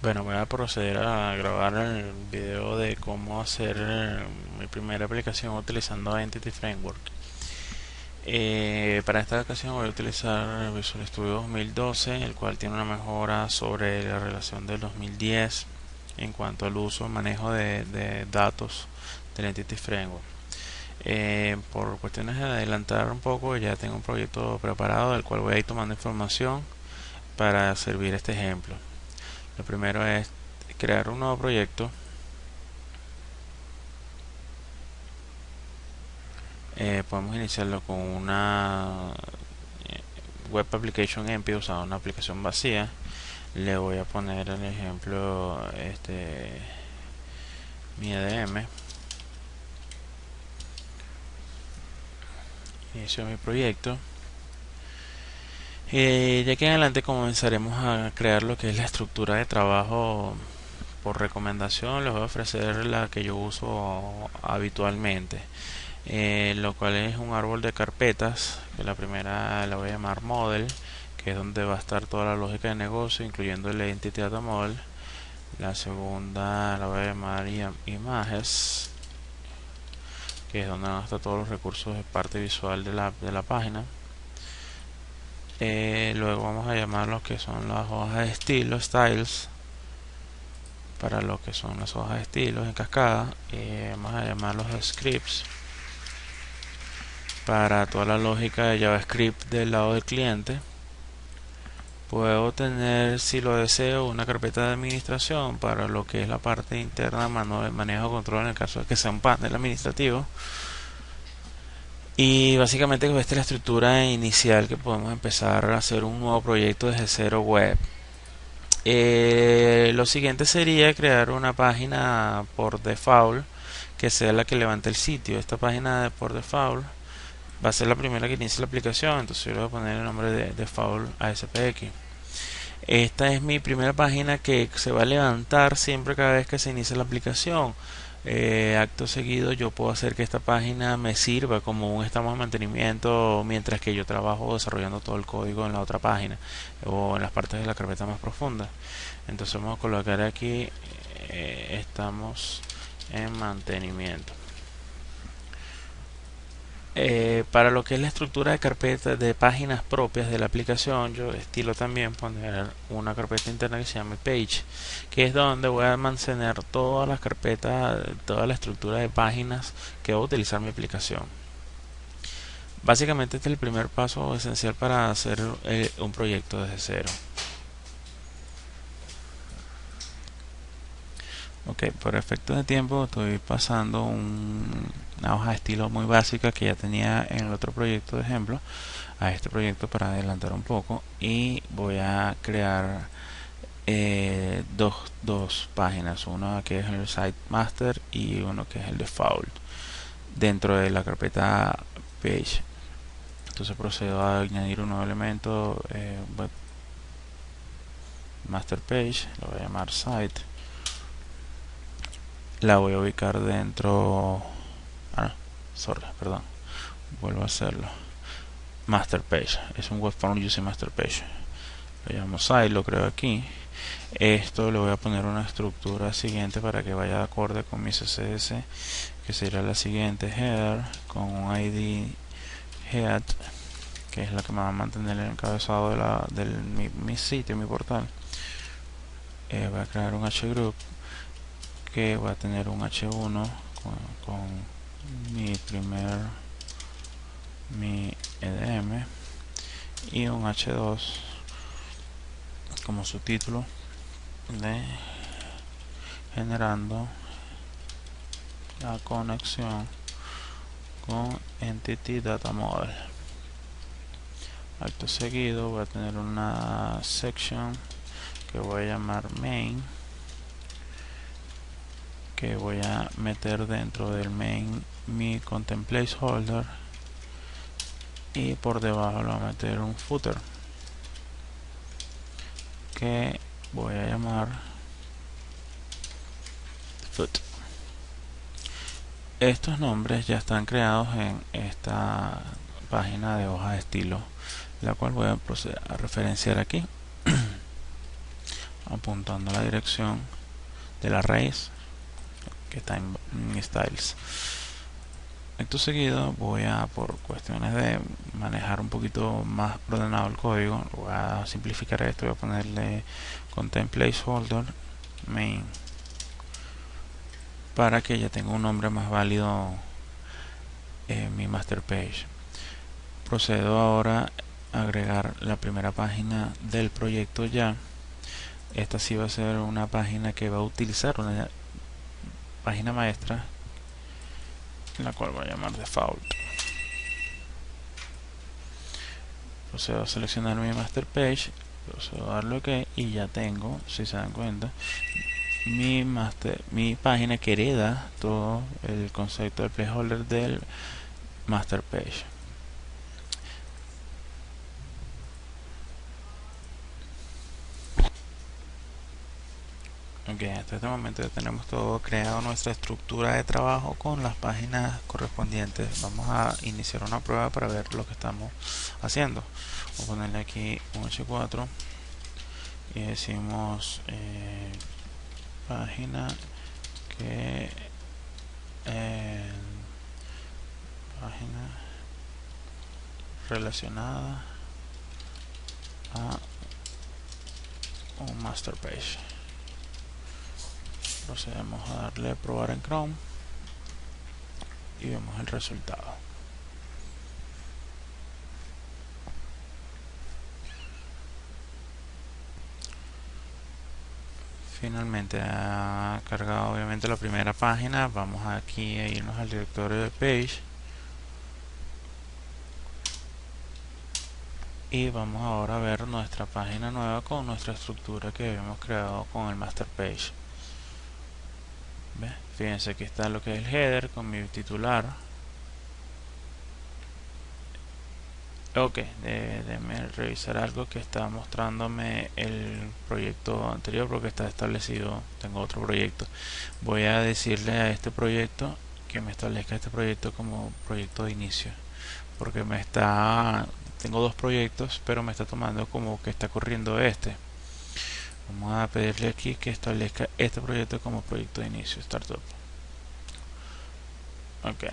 Bueno, voy a proceder a grabar el video de cómo hacer mi primera aplicación utilizando Entity Framework. Para esta ocasión voy a utilizar Visual Studio 2012, el cual tiene una mejora sobre la relación del 2010 en cuanto al uso y manejo de datos del Entity Framework. Por cuestiones de adelantar un poco, ya tengo un proyecto preparado del cual voy a ir tomando información para servir este ejemplo. Lo primero es crear un nuevo proyecto. Podemos iniciarlo con una web application empty, o sea, una aplicación vacía. Le voy a poner el ejemplo mi EDM. Inicio mi proyecto. Ya que en adelante comenzaremos a crear lo que es la estructura de trabajo por recomendación. Les voy a ofrecer la que yo uso habitualmente, lo cual es un árbol de carpetas, que la primera la voy a llamar model, que es donde va a estar toda la lógica de negocio, incluyendo el Entity Data Model. La segunda la voy a llamar images, que es donde van a estar todos los recursos de parte visual de la página. Luego vamos a llamar lo que son las hojas de estilo, styles, para lo que son las hojas de estilos en cascada. Vamos a llamar los scripts para toda la lógica de JavaScript del lado del cliente. Puedo tener, si lo deseo, una carpeta de administración para lo que es la parte interna, manejo control en el caso de que sea un panel administrativo. Y básicamente esta es la estructura inicial que podemos empezar a hacer un nuevo proyecto desde cero web. Lo siguiente sería crear una página por default que sea la que levante el sitio. Esta página de por default va a ser la primera que inicie la aplicación, entonces yo le voy a poner el nombre de default ASPX. Esta es mi primera página que se va a levantar siempre cada vez que se inicie la aplicación. Acto seguido yo puedo hacer que esta página me sirva como un estado de mantenimiento mientras que yo trabajo desarrollando todo el código en la otra página o en las partes de la carpeta más profundas. Entonces vamos a colocar aquí estamos en mantenimiento. Para lo que es la estructura de carpetas de páginas propias de la aplicación, yo estilo también poner una carpeta interna que se llama page, que es donde voy a almacenar todas las carpetas, toda la estructura de páginas que voy a utilizar mi aplicación. Básicamente este es el primer paso esencial para hacer un proyecto desde cero. Ok, por efecto de tiempo estoy pasando una hoja de estilo muy básica que ya tenía en el otro proyecto de ejemplo a este proyecto para adelantar un poco, y voy a crear dos páginas, una que es el site master y uno que es el default dentro de la carpeta page. Entonces procedo a añadir un nuevo elemento, web master page, lo voy a llamar site. La voy a ubicar dentro, perdón, vuelvo a hacerlo, master page, es un web form using master page, lo llamo site, lo creo aquí. Esto le voy a poner una estructura siguiente para que vaya de acorde con mi CSS, que será la siguiente: header con un ID head, que es la que me va a mantener el encabezado de mi sitio, mi portal. Voy a crear un hgroup que va a tener un h1 con mi EDM, y un h2 como subtítulo de generando la conexión con Entity Data Model. Acto seguido voy a tener una section que voy a llamar main, que voy a meter dentro del main mi content placeholder, y por debajo le voy a meter un footer que voy a llamar foot. Estos nombres ya están creados en esta página de hoja de estilo, la cual voy a proceder a referenciar aquí. apuntando a la dirección de la raíz que está en styles. Acto seguido voy a, por cuestiones de manejar un poquito más ordenado el código, voy a simplificar esto, voy a ponerle content placeholder main para que ya tenga un nombre más válido en mi master page. Procedo ahora a agregar la primera página del proyecto ya. Esta sí va a ser una página que va a utilizar una página maestra, la cual voy a llamar default. Procedo a seleccionar mi master page, procedo a darle OK y ya tengo, si se dan cuenta, mi página que hereda todo el concepto del placeholder del master page. Ok, hasta este momento ya tenemos todo creado, nuestra estructura de trabajo con las páginas correspondientes. Vamos a iniciar una prueba para ver lo que estamos haciendo. Voy a ponerle aquí un H4 y decimos página que página relacionada a un master page. Procedemos a darle a probar en Chrome y vemos el resultado. Finalmente ha cargado obviamente la primera página. Vamos aquí a irnos al directorio de page y vamos ahora a ver nuestra página nueva con nuestra estructura que habíamos creado con el master page. ¿Ves? Fíjense que está lo que es el header con mi titular. Ok, déjenme revisar algo que está mostrándome el proyecto anterior porque está establecido. Tengo otro proyecto. Voy a decirle a este proyecto que me establezca este proyecto como proyecto de inicio, porque tengo dos proyectos, pero me está tomando como que está corriendo este. Vamos a pedirle aquí que establezca este proyecto como proyecto de inicio, startup. Ok,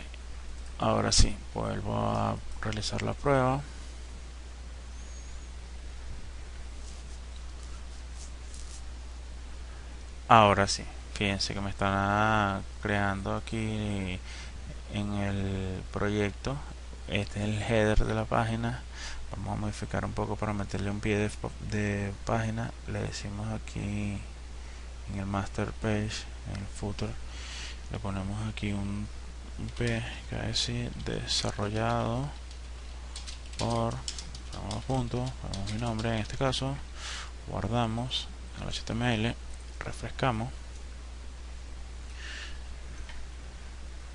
ahora sí, vuelvo a realizar la prueba. Ahora sí, fíjense que me están creando aquí en el proyecto. Este es el header de la página. Vamos a modificar un poco para meterle un pie de página. Le decimos aquí en el master page, en el footer, le ponemos aquí un P que va a decir desarrollado por puntos, ponemos mi nombre en este caso, guardamos el HTML, refrescamos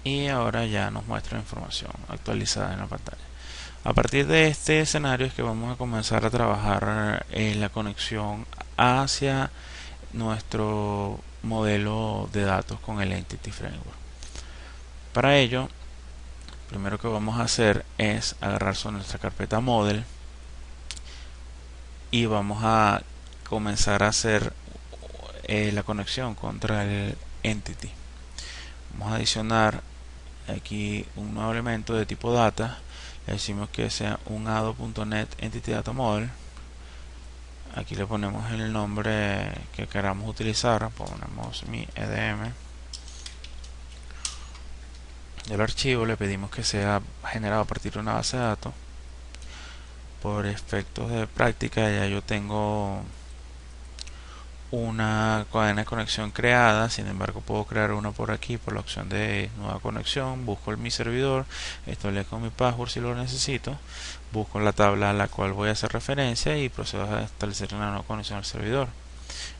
y ahora ya nos muestra información actualizada en la pantalla. A partir de este escenario es que vamos a comenzar a trabajar en la conexión hacia nuestro modelo de datos con el Entity Framework. Para ello, primero que vamos a hacer es agarrar nuestra carpeta Model y vamos a comenzar a hacer la conexión contra el Entity. Vamos a adicionar aquí un nuevo elemento de tipo data. Le decimos que sea un ado.net Entity Data Model. Aquí le ponemos el nombre que queramos utilizar, ponemos mi EDM. El archivo le pedimos que sea generado a partir de una base de datos. Por efectos de práctica ya yo tengo una cadena de conexión creada, sin embargo puedo crear una por aquí por la opción de nueva conexión. Busco mi servidor, establezco mi password si lo necesito, busco la tabla a la cual voy a hacer referencia y procedo a establecer una nueva conexión al servidor.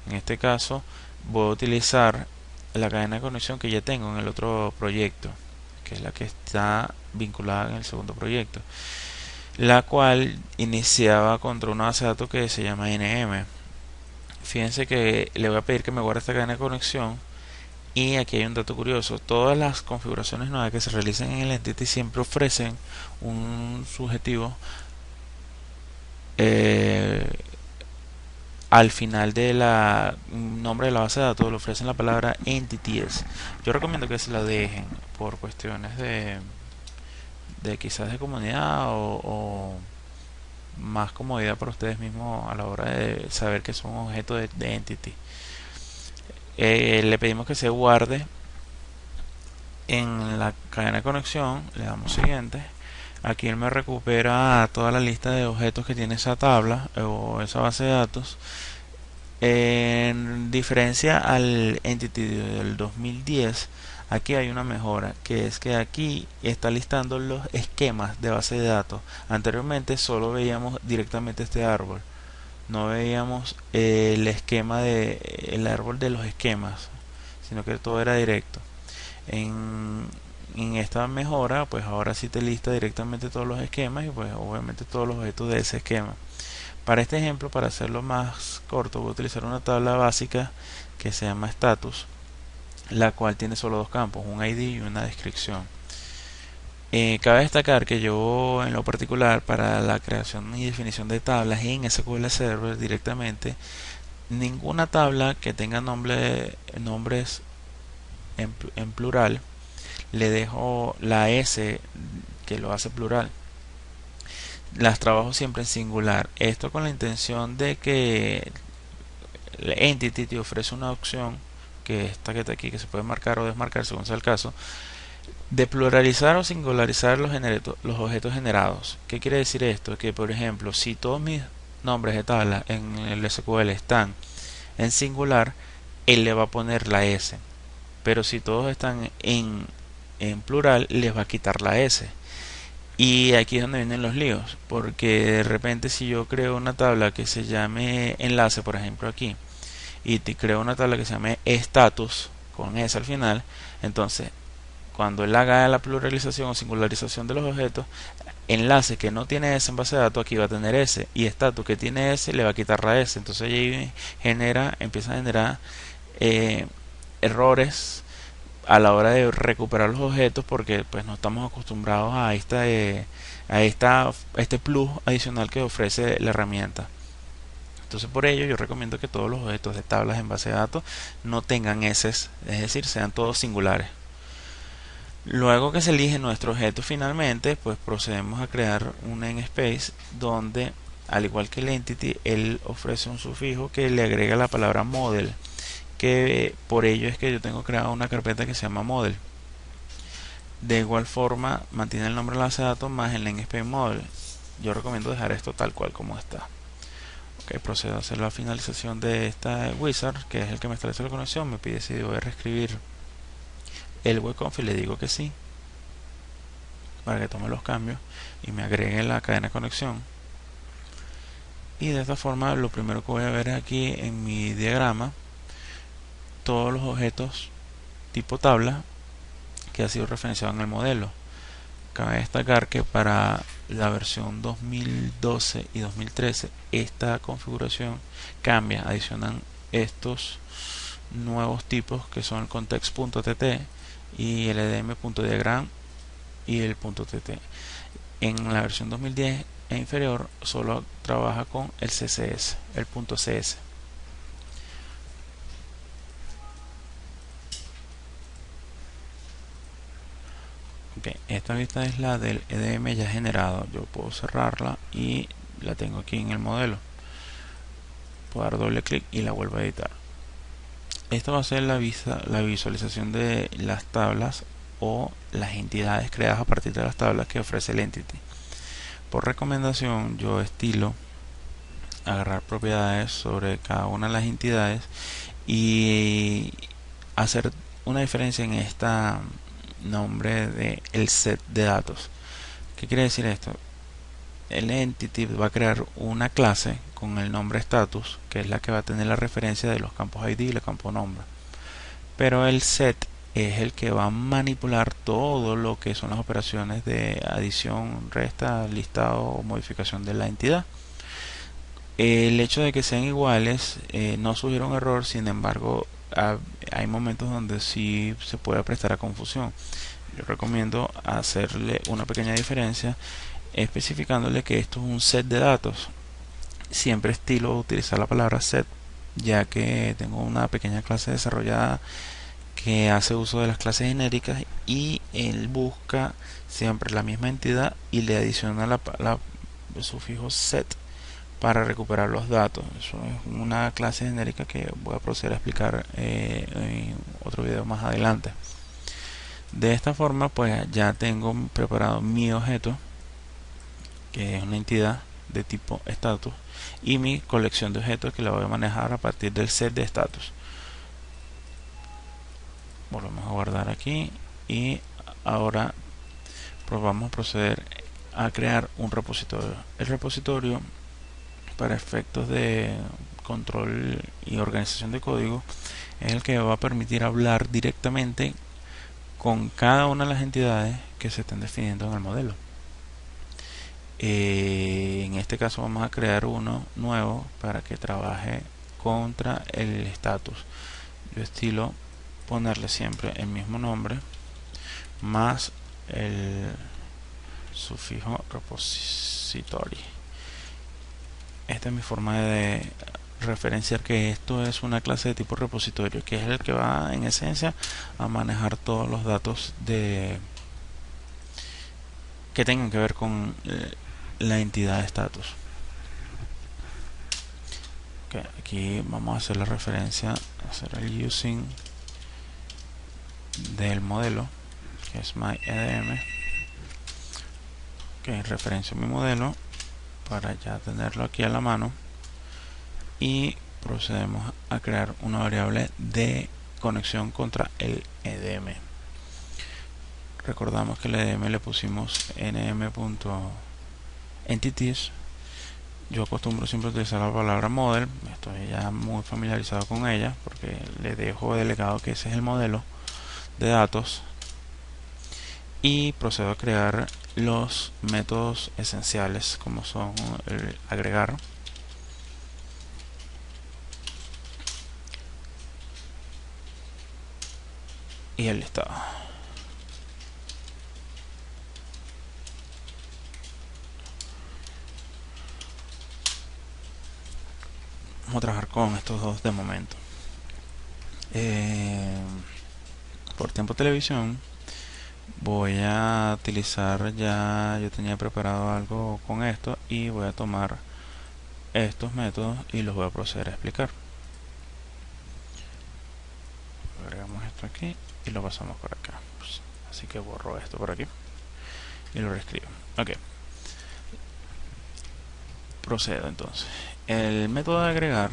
En este caso voy a utilizar la cadena de conexión que ya tengo en el otro proyecto, que es la que está vinculada en el segundo proyecto, la cual iniciaba contra una base de datos que se llama NM. Fíjense que le voy a pedir que me guarde esta cadena de conexión. Y aquí hay un dato curioso: todas las configuraciones nuevas que se realicen en el Entity siempre ofrecen un subjetivo al final de la nombre de la base de datos le ofrecen la palabra entities. Yo recomiendo que se la dejen por cuestiones de quizás de comunidad o más comodidad para ustedes mismos a la hora de saber que son objetos de entity. Le pedimos que se guarde en la cadena de conexión, le damos siguiente. Aquí él me recupera toda la lista de objetos que tiene esa tabla o esa base de datos. En diferencia al Entity del 2010, aquí hay una mejora, que es que aquí está listando los esquemas de base de datos. Anteriormente solo veíamos directamente este árbol, no veíamos el árbol de los esquemas, sino que todo era directo. En, en esta mejora, pues ahora sí te lista directamente todos los esquemas y pues obviamente todos los objetos de ese esquema. Para este ejemplo, para hacerlo más corto, voy a utilizar una tabla básica que se llama status, la cual tiene solo dos campos, un ID y una descripción. Cabe destacar que yo en lo particular para la creación y definición de tablas en SQL Server directamente, ninguna tabla que tenga nombres en plural le dejo la S que lo hace plural. Las trabajo siempre en singular. Esto con la intención de que el Entity te ofrece una opción, que esta que está aquí, que se puede marcar o desmarcar según sea el caso, de pluralizar o singularizar los objetos generados. ¿Qué quiere decir esto? Que por ejemplo, si todos mis nombres de tabla en el SQL están en singular, él le va a poner la S. Pero si todos están en plural, les va a quitar la S. Y aquí es donde vienen los líos, porque de repente si yo creo una tabla que se llame enlace, por ejemplo aquí, y te creo una tabla que se llame status, con S al final, entonces cuando él haga la pluralización o singularización de los objetos, enlace que no tiene S en base de datos aquí va a tener S, y status que tiene S le va a quitar la S, entonces ahí empieza a generar errores a la hora de recuperar los objetos, porque pues no estamos acostumbrados a este plus adicional que ofrece la herramienta. Entonces por ello yo recomiendo que todos los objetos de tablas en base de datos no tengan S, es decir, sean todos singulares. Luego que se elige nuestro objeto finalmente, pues procedemos a crear un namespace donde, al igual que el entity, él ofrece un sufijo que le agrega la palabra model, que por ello es que yo tengo creada una carpeta que se llama model. De igual forma mantiene el nombre de la base de datos más el namespace model. Yo recomiendo dejar esto tal cual como está. Ok, procedo a hacer la finalización de esta wizard, que es el que me establece la conexión. Me pide si debo reescribir el webconf y le digo que sí, para que tome los cambios y me agregue la cadena de conexión. Y de esta forma lo primero que voy a ver aquí en mi diagrama, todos los objetos tipo tabla que ha sido referenciado en el modelo. Cabe destacar que para la versión 2012 y 2013 esta configuración cambia, adicionan estos nuevos tipos que son el context.tt y el edm.diagram y el .tt. En la versión 2010 e inferior solo trabaja con el CSS, el .cs. Okay, esta vista es la del EDM ya generado. Yo puedo cerrarla y la tengo aquí en el modelo. Puedo dar doble clic y la vuelvo a editar. Esta va a ser la visualización de las tablas o las entidades creadas a partir de las tablas que ofrece el Entity. Por recomendación, yo estilo agarrar propiedades sobre cada una de las entidades y hacer una diferencia en esta nombre de el set de datos. ¿Qué quiere decir esto? El entity va a crear una clase con el nombre status, que es la que va a tener la referencia de los campos ID y los campos nombre, pero el set es el que va a manipular todo lo que son las operaciones de adición, resta, listado o modificación de la entidad. El hecho de que sean iguales no sugiere un error, sin embargo hay momentos donde sí se puede prestar a confusión. Yo recomiendo hacerle una pequeña diferencia especificándole que esto es un set de datos siempre estilo utilizar la palabra set, ya que tengo una pequeña clase desarrollada que hace uso de las clases genéricas y él busca siempre la misma entidad y le adiciona el sufijo set para recuperar los datos. Eso es una clase genérica que voy a proceder a explicar en otro video más adelante. De esta forma pues ya tengo preparado mi objeto, que es una entidad de tipo status, y mi colección de objetos que la voy a manejar a partir del set de status. Volvemos a guardar aquí y ahora pues vamos a proceder a crear un repositorio. El repositorio, para efectos de control y organización de código, es el que va a permitir hablar directamente con cada una de las entidades que se estén definiendo en el modelo. En este caso vamos a crear uno nuevo para que trabaje contra el status. Yo estilo ponerle siempre el mismo nombre más el sufijo repository. Esta es mi forma de referenciar que esto es una clase de tipo repositorio, que es el que va en esencia a manejar todos los datos que tengan que ver con la entidad de status. Okay, aquí vamos a hacer la referencia, hacer el using del modelo, que es myEDM. Ok, referencio mi modelo para ya tenerlo aquí a la mano y procedemos a crear una variable de conexión contra el EDM. Recordamos que el EDM le pusimos nm.entities. Yo acostumbro siempre utilizar la palabra model, estoy ya muy familiarizado con ella porque le dejo delegado que ese es el modelo de datos y procedo a crear los métodos esenciales, como son el agregar, y el listado. Vamos a trabajar con estos dos de momento. Por tiempo televisión voy a utilizar, ya yo tenía preparado algo con esto y voy a tomar estos métodos y los voy a proceder a explicar. Agregamos esto aquí y lo pasamos por acá. Así que borro esto por aquí y lo reescribo. Ok, procedo entonces. El método de agregar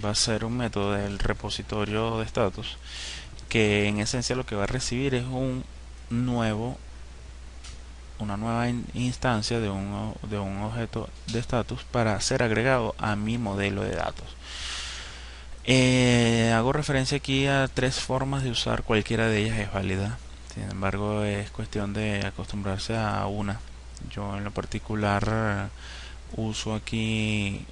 va a ser un método del repositorio de status que en esencia lo que va a recibir es una nueva instancia de un objeto de status para ser agregado a mi modelo de datos. Hago referencia aquí a tres formas de usar, cualquiera de ellas es válida. Sin embargo, es cuestión de acostumbrarse a una. Yo en lo particular uso aquí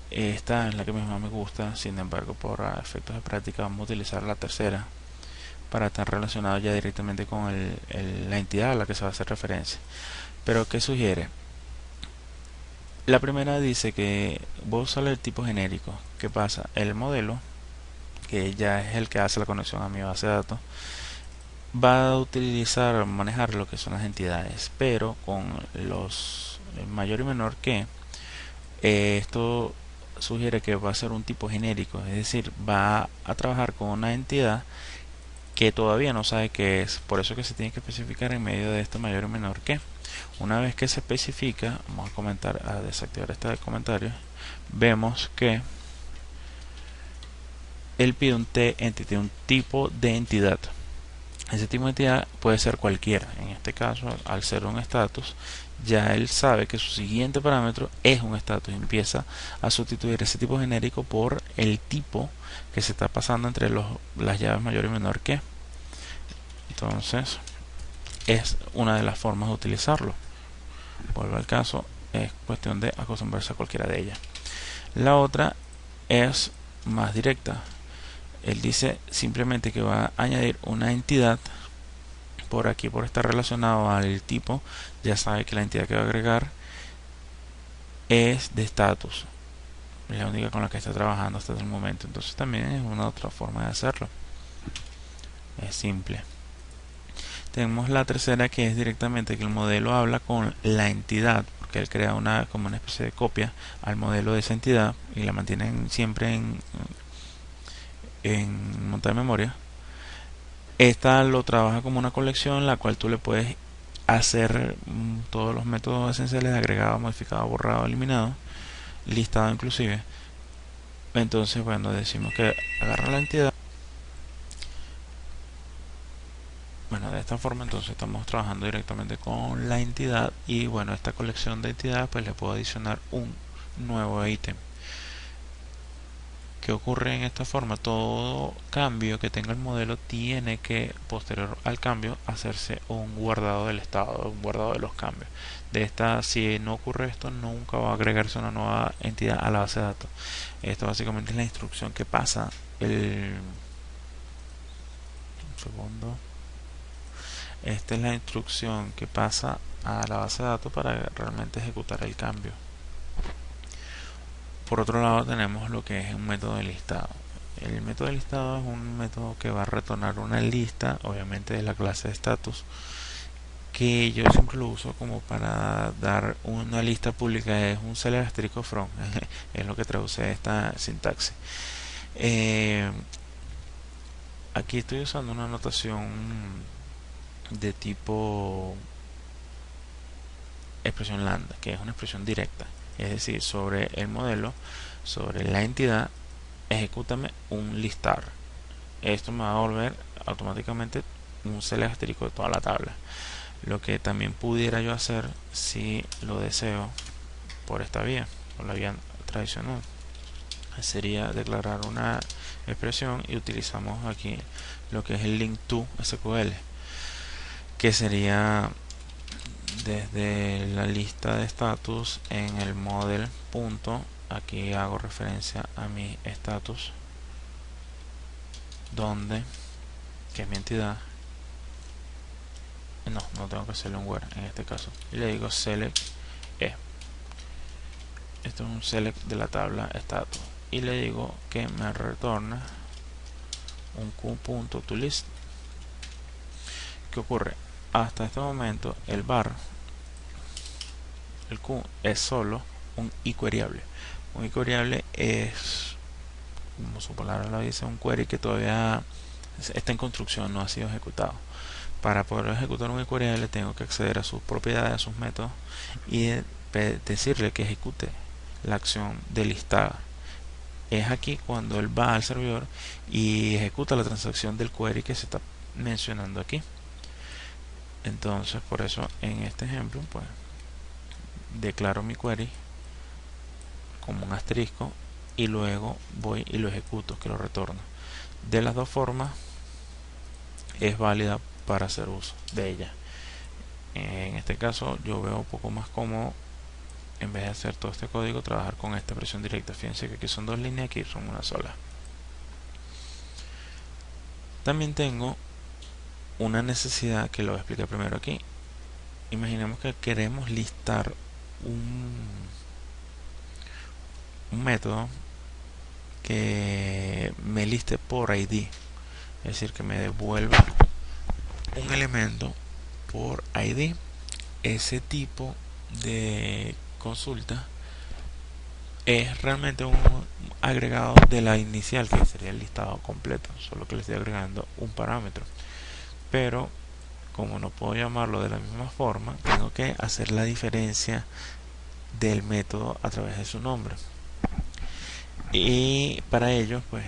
esta, es la que más me gusta. Sin embargo, por efectos de práctica vamos a utilizar la tercera para estar relacionado ya directamente con la entidad a la que se va a hacer referencia. Pero ¿qué sugiere? La primera dice que voy a usar el tipo genérico. ¿Qué pasa? El modelo, que ya es el que hace la conexión a mi base de datos, va a manejar lo que son las entidades, pero con los mayor y menor que esto sugiere que va a ser un tipo genérico, es decir, va a trabajar con una entidad que todavía no sabe qué es, por eso que se tiene que especificar en medio de esto mayor y menor que. Una vez que se especifica, vamos a desactivar este comentario, vemos que él pide un t-entity, un tipo de entidad. Ese tipo de entidad puede ser cualquiera. En este caso, al ser un status, ya él sabe que su siguiente parámetro es un status. Empieza a sustituir ese tipo genérico por el tipo que se está pasando entre las llaves mayor y menor que. Entonces, es una de las formas de utilizarlo. Vuelvo al caso, es cuestión de acostumbrarse a cualquiera de ellas. La otra es más directa. Él dice simplemente que va a añadir una entidad por aquí, por estar relacionado al tipo. Ya sabe que la entidad que va a agregar es de status, es la única con la que está trabajando hasta el momento. Entonces también es una otra forma de hacerlo, es simple. Tenemos la tercera, que es directamente que el modelo habla con la entidad, porque él crea como una especie de copia al modelo de esa entidad y la mantienen siempre en montada de memoria. Esta lo trabaja como una colección, la cual tú le puedes hacer todos los métodos esenciales de agregado, modificado, borrado, eliminado, listado inclusive. Entonces, bueno, decimos que agarra la entidad. Bueno, de esta forma entonces estamos trabajando directamente con la entidad, y bueno, esta colección de entidades pues le puedo adicionar un nuevo ítem. ¿Qué ocurre en esta forma? Todo cambio que tenga el modelo tiene que, posterior al cambio, hacerse un guardado del estado, un guardado de los cambios. Si no ocurre esto, nunca va a agregarse una nueva entidad a la base de datos. Esto básicamente es la instrucción que pasa un segundo. Esta es la instrucción que pasa a la base de datos para realmente ejecutar el cambio. Por otro lado tenemos lo que es un método de listado. El método de listado es un método que va a retornar una lista, obviamente de la clase de status, que yo siempre lo uso como para dar una lista pública. Es un select asterisk from, es lo que traduce esta sintaxis. Aquí estoy usando una notación de tipo expresión lambda, que es una expresión directa, es decir, sobre el modelo, sobre la entidad, ejecútame un listar. Esto me va a volver automáticamente un select asterisco de toda la tabla. Lo que también pudiera yo hacer, si lo deseo, por esta vía, por la vía tradicional, sería declarar una expresión, y utilizamos aquí lo que es el link to SQL, que sería desde la lista de status en el model punto, aquí hago referencia a mi status, donde, que es mi entidad, no tengo que hacerle un where en este caso, y le digo select esto es un select de la tabla status, y le digo que me retorna un q.toList. ¿Qué ocurre? Hasta este momento el q es solo un iQueryable. Un iQueryable es, como su palabra lo dice, un query que todavía está en construcción, no ha sido ejecutado. Para poder ejecutar un iQueryable tengo que acceder a sus propiedades, a sus métodos, y decirle que ejecute la acción de listada. Es aquí cuando él va al servidor y ejecuta la transacción del query que se está mencionando aquí. Entonces, por eso en este ejemplo, pues declaro mi query como un asterisco y luego voy y lo ejecuto, que lo retorno. De las dos formas es válida para hacer uso de ella. En este caso yo veo un poco más cómodo, en vez de hacer todo este código, trabajar con esta expresión directa. Fíjense que aquí son dos líneas, aquí son una sola. También tengo una necesidad que lo voy a explicar primero aquí. Imaginemos que queremos listar un método que me liste por ID, es decir, que me devuelva un elemento por ID. Ese tipo de consulta es realmente un agregado de la inicial, que sería el listado completo, solo que le estoy agregando un parámetro. Pero como no puedo llamarlo de la misma forma, tengo que hacer la diferencia del método a través de su nombre. Y para ello, pues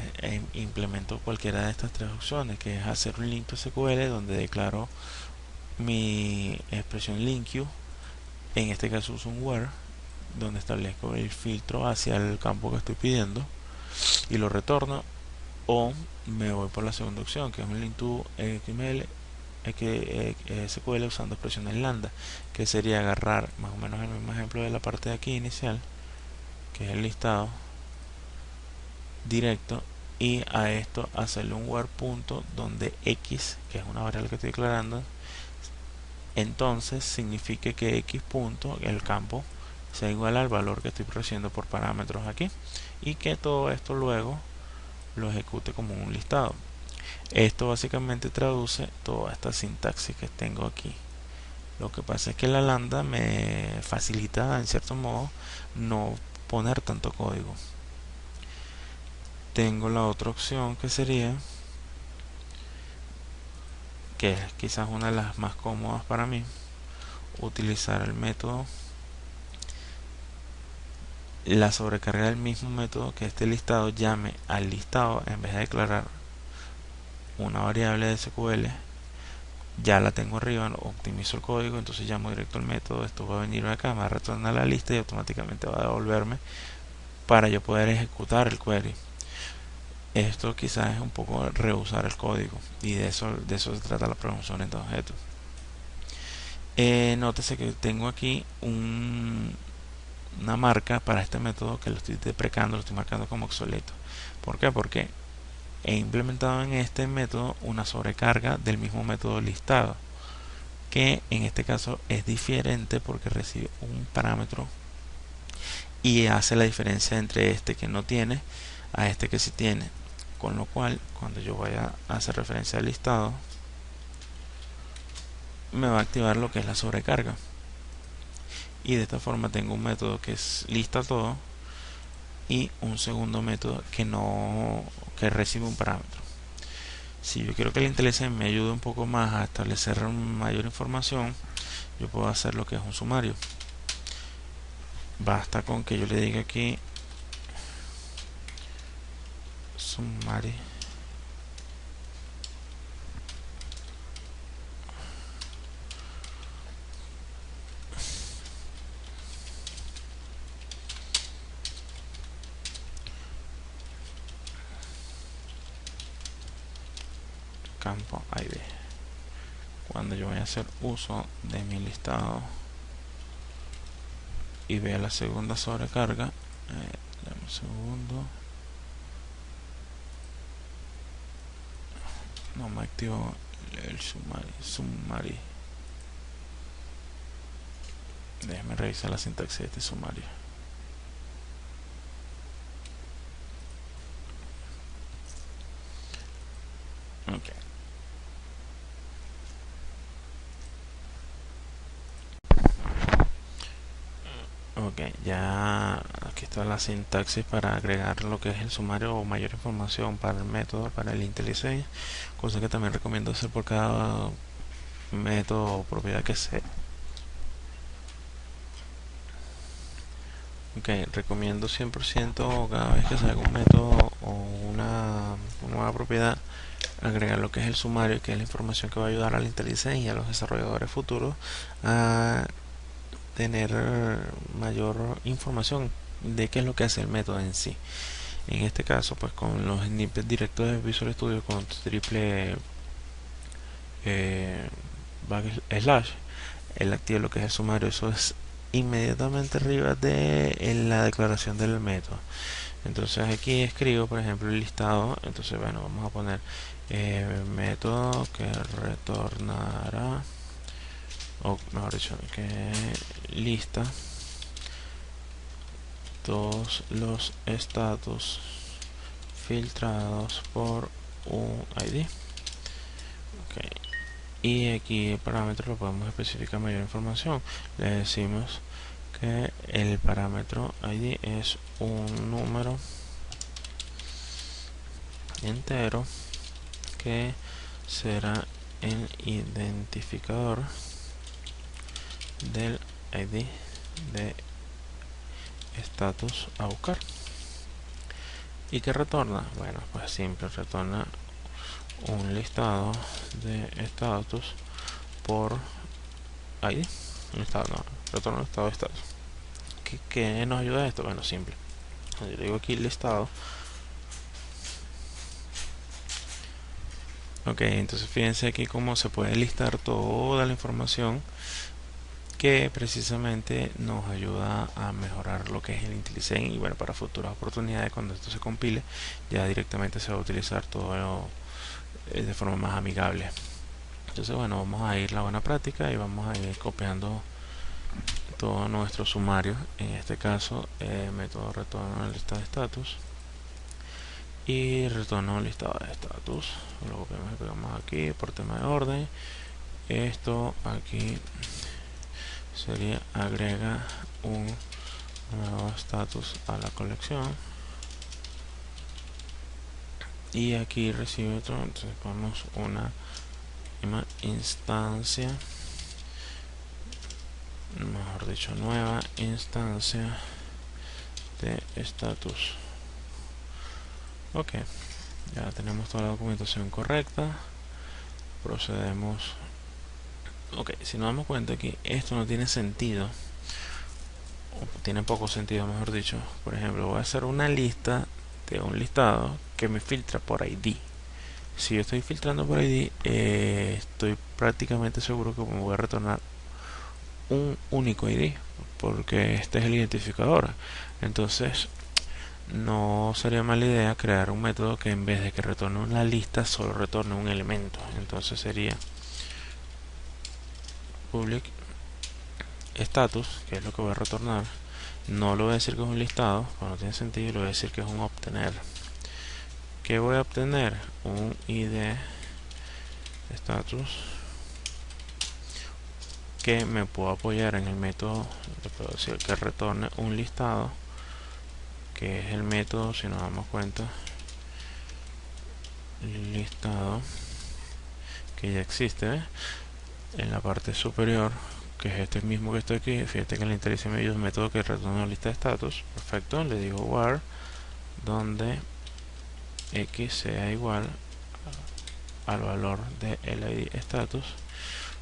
implemento cualquiera de estas tres opciones, que es hacer un link to SQL, donde declaro mi expresión linkQ. En este caso uso un where, donde establezco el filtro hacia el campo que estoy pidiendo y lo retorno. O me voy por la segunda opción, que es un link to XML SQL usando expresiones lambda, que sería agarrar más o menos el mismo ejemplo de la parte de aquí inicial, que es el listado directo, y a esto hacerle un where punto donde x, que es una variable que estoy declarando, entonces signifique que x punto, el campo sea igual al valor que estoy recibiendo por parámetros aquí, y que todo esto luego lo ejecute como un listado. Esto básicamente traduce toda esta sintaxis que tengo aquí. Lo que pasa es que la lambda me facilita en cierto modo no poner tanto código. Tengo la otra opción que sería, que es quizás una de las más cómodas para mí, utilizar el método, la sobrecarga del mismo método, que este listado llame al listado en vez de declarar una variable de SQL. Ya la tengo arriba, optimizo el código, entonces llamo directo al método, esto va a venir acá, me va a retornar la lista y automáticamente va a devolverme para yo poder ejecutar el query. Esto quizás es un poco reusar el código, y de eso se trata la programación en objetos. Nótese que tengo aquí una marca para este método que lo estoy deprecando, lo estoy marcando como obsoleto. ¿Por qué? Porque he implementado en este método una sobrecarga del mismo método listado, que en este caso es diferente porque recibe un parámetro y hace la diferencia entre este que no tiene a este que sí tiene. Con lo cual, cuando yo vaya a hacer referencia al listado, me va a activar lo que es la sobrecarga. Y de esta forma tengo un método que es lista todo y un segundo método que recibe un parámetro. Si yo quiero que el IntelliSense me ayude un poco más a establecer mayor información, yo puedo hacer lo que es un sumario. Basta con que yo le diga aquí summary campo ID. Cuando yo voy a hacer uso de mi listado y vea la segunda sobrecarga, dame un segundo, no me activó el summary. Déjeme revisar la sintaxis de este sumario. Ok, ya aquí está la sintaxis para agregar lo que es el sumario o mayor información para el método, para el IntelliSense, cosa que también recomiendo hacer por cada método o propiedad que sea. Ok, recomiendo 100% cada vez que salga un método o una nueva propiedad, agregar lo que es el sumario, que es la información que va a ayudar al IntelliSense y a los desarrolladores futuros a tener mayor información de qué es lo que hace el método en sí. En este caso, pues con los snippets directos de Visual Studio con triple backslash, él activa lo que es el sumario. Eso es inmediatamente arriba de la declaración del método. Entonces aquí escribo, por ejemplo, el listado. Entonces, bueno, vamos a poner método que retornará, o mejor dicho, que lista todos los estatus filtrados por un ID. Okay. Y aquí el parámetro lo podemos especificar mayor información. Le decimos que el parámetro ID es un número entero que será el identificador del ID de status a buscar. ¿Y qué retorna? Bueno, pues siempre retorna un listado de status por ID. Un estado, no, retorna un estado de status. ¿Qué nos ayuda a esto? Bueno, simple. Yo digo aquí listado. Ok, entonces fíjense aquí cómo se puede listar toda la información que precisamente nos ayuda a mejorar lo que es el IntelliSense. Y bueno, para futuras oportunidades, cuando esto se compile, ya directamente se va a utilizar todo de forma más amigable. Entonces, bueno, vamos a ir a la buena práctica y vamos a ir copiando todo nuestro sumario, en este caso método retorno lista de status y retorno listado de status. Lo copiamos y pegamos aquí por tema de orden. Esto aquí sería agrega un nuevo status a la colección y aquí recibe otro, entonces ponemos una instancia, mejor dicho nueva instancia de status. Ok, ya tenemos toda la documentación correcta, procedemos. Ok, si nos damos cuenta que esto no tiene sentido, o tiene poco sentido mejor dicho, por ejemplo voy a hacer una lista de un listado que me filtra por ID. Si yo estoy filtrando por ID, estoy prácticamente seguro que me voy a retornar un único ID, porque este es el identificador. Entonces no sería mala idea crear un método que en vez de que retorne una lista solo retorne un elemento. Entonces sería public status, que es lo que voy a retornar. No lo voy a decir que es un listado, cuando no tiene sentido, lo voy a decir que es un obtener. ¿Qué voy a obtener? Un ID status que me puedo apoyar en el método. Le puedo decir que retorne un listado, que es el método, si nos damos cuenta, listado, que ya existe, ¿ves? En la parte superior, que es este mismo que está aquí. Fíjate que en la interés me dio un método que retorna una lista de status. Perfecto, le digo var donde x sea igual al valor de el id status.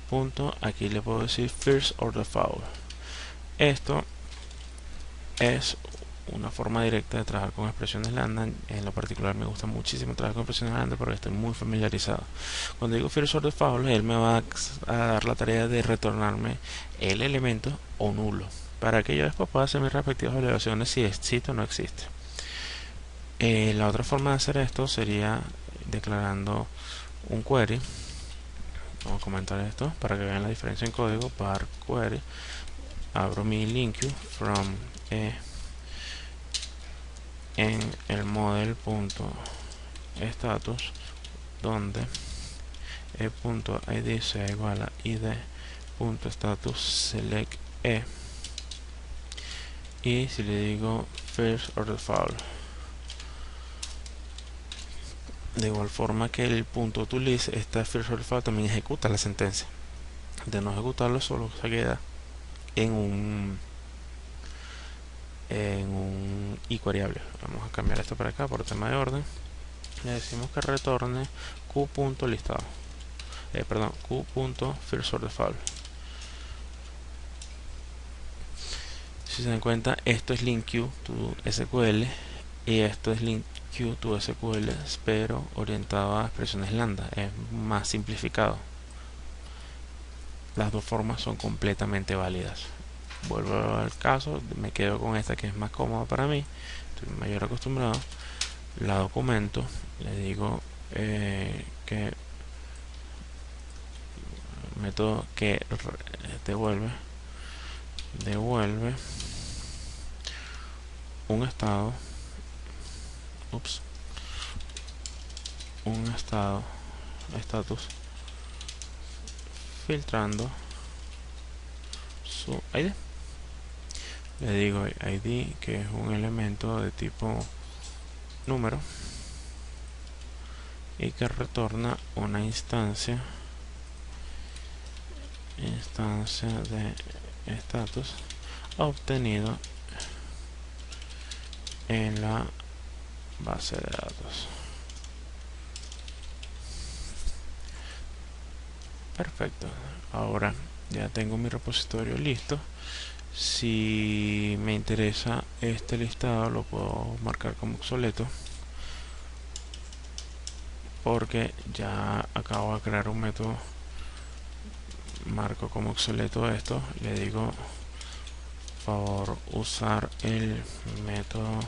Punto, aquí le puedo decir first or default. Esto es una forma directa de trabajar con expresiones lambda. En lo particular me gusta muchísimo trabajar con expresiones lambda porque estoy muy familiarizado. Cuando digo first or default, él me va a dar la tarea de retornarme el elemento o nulo, para que yo después pueda hacer mis respectivas evaluaciones si existe o no existe. La otra forma de hacer esto sería declarando un query. Vamos a comentar esto para que vean la diferencia en código. Var query, abro mi link from en el model.status donde e.id sea igual a id.status select e, y si le digo first or default, de igual forma que el punto utilice esta first or default también ejecuta la sentencia. De no ejecutarlo solo se queda en un i variable. Vamos a cambiar esto para acá por tema de orden. Le decimos que retorne q.listado, perdón, q.first or default. Si se dan cuenta, esto es link queue to SQL y esto es link queue to SQL, pero orientado a expresiones lambda. Es más simplificado. Las dos formas son completamente válidas. Vuelvo al caso, me quedo con esta que es más cómoda para mí, estoy mayor acostumbrado. La documento, le digo que método que devuelve un estado, un estado status filtrando su ID. Le digo id, que es un elemento de tipo número y que retorna una instancia de status obtenido en la base de datos. Perfecto, ahora ya tengo mi repositorio listo. Si me interesa este listado, lo puedo marcar como obsoleto porque ya acabo de crear un método. Marco como obsoleto esto, le digo favor usar el método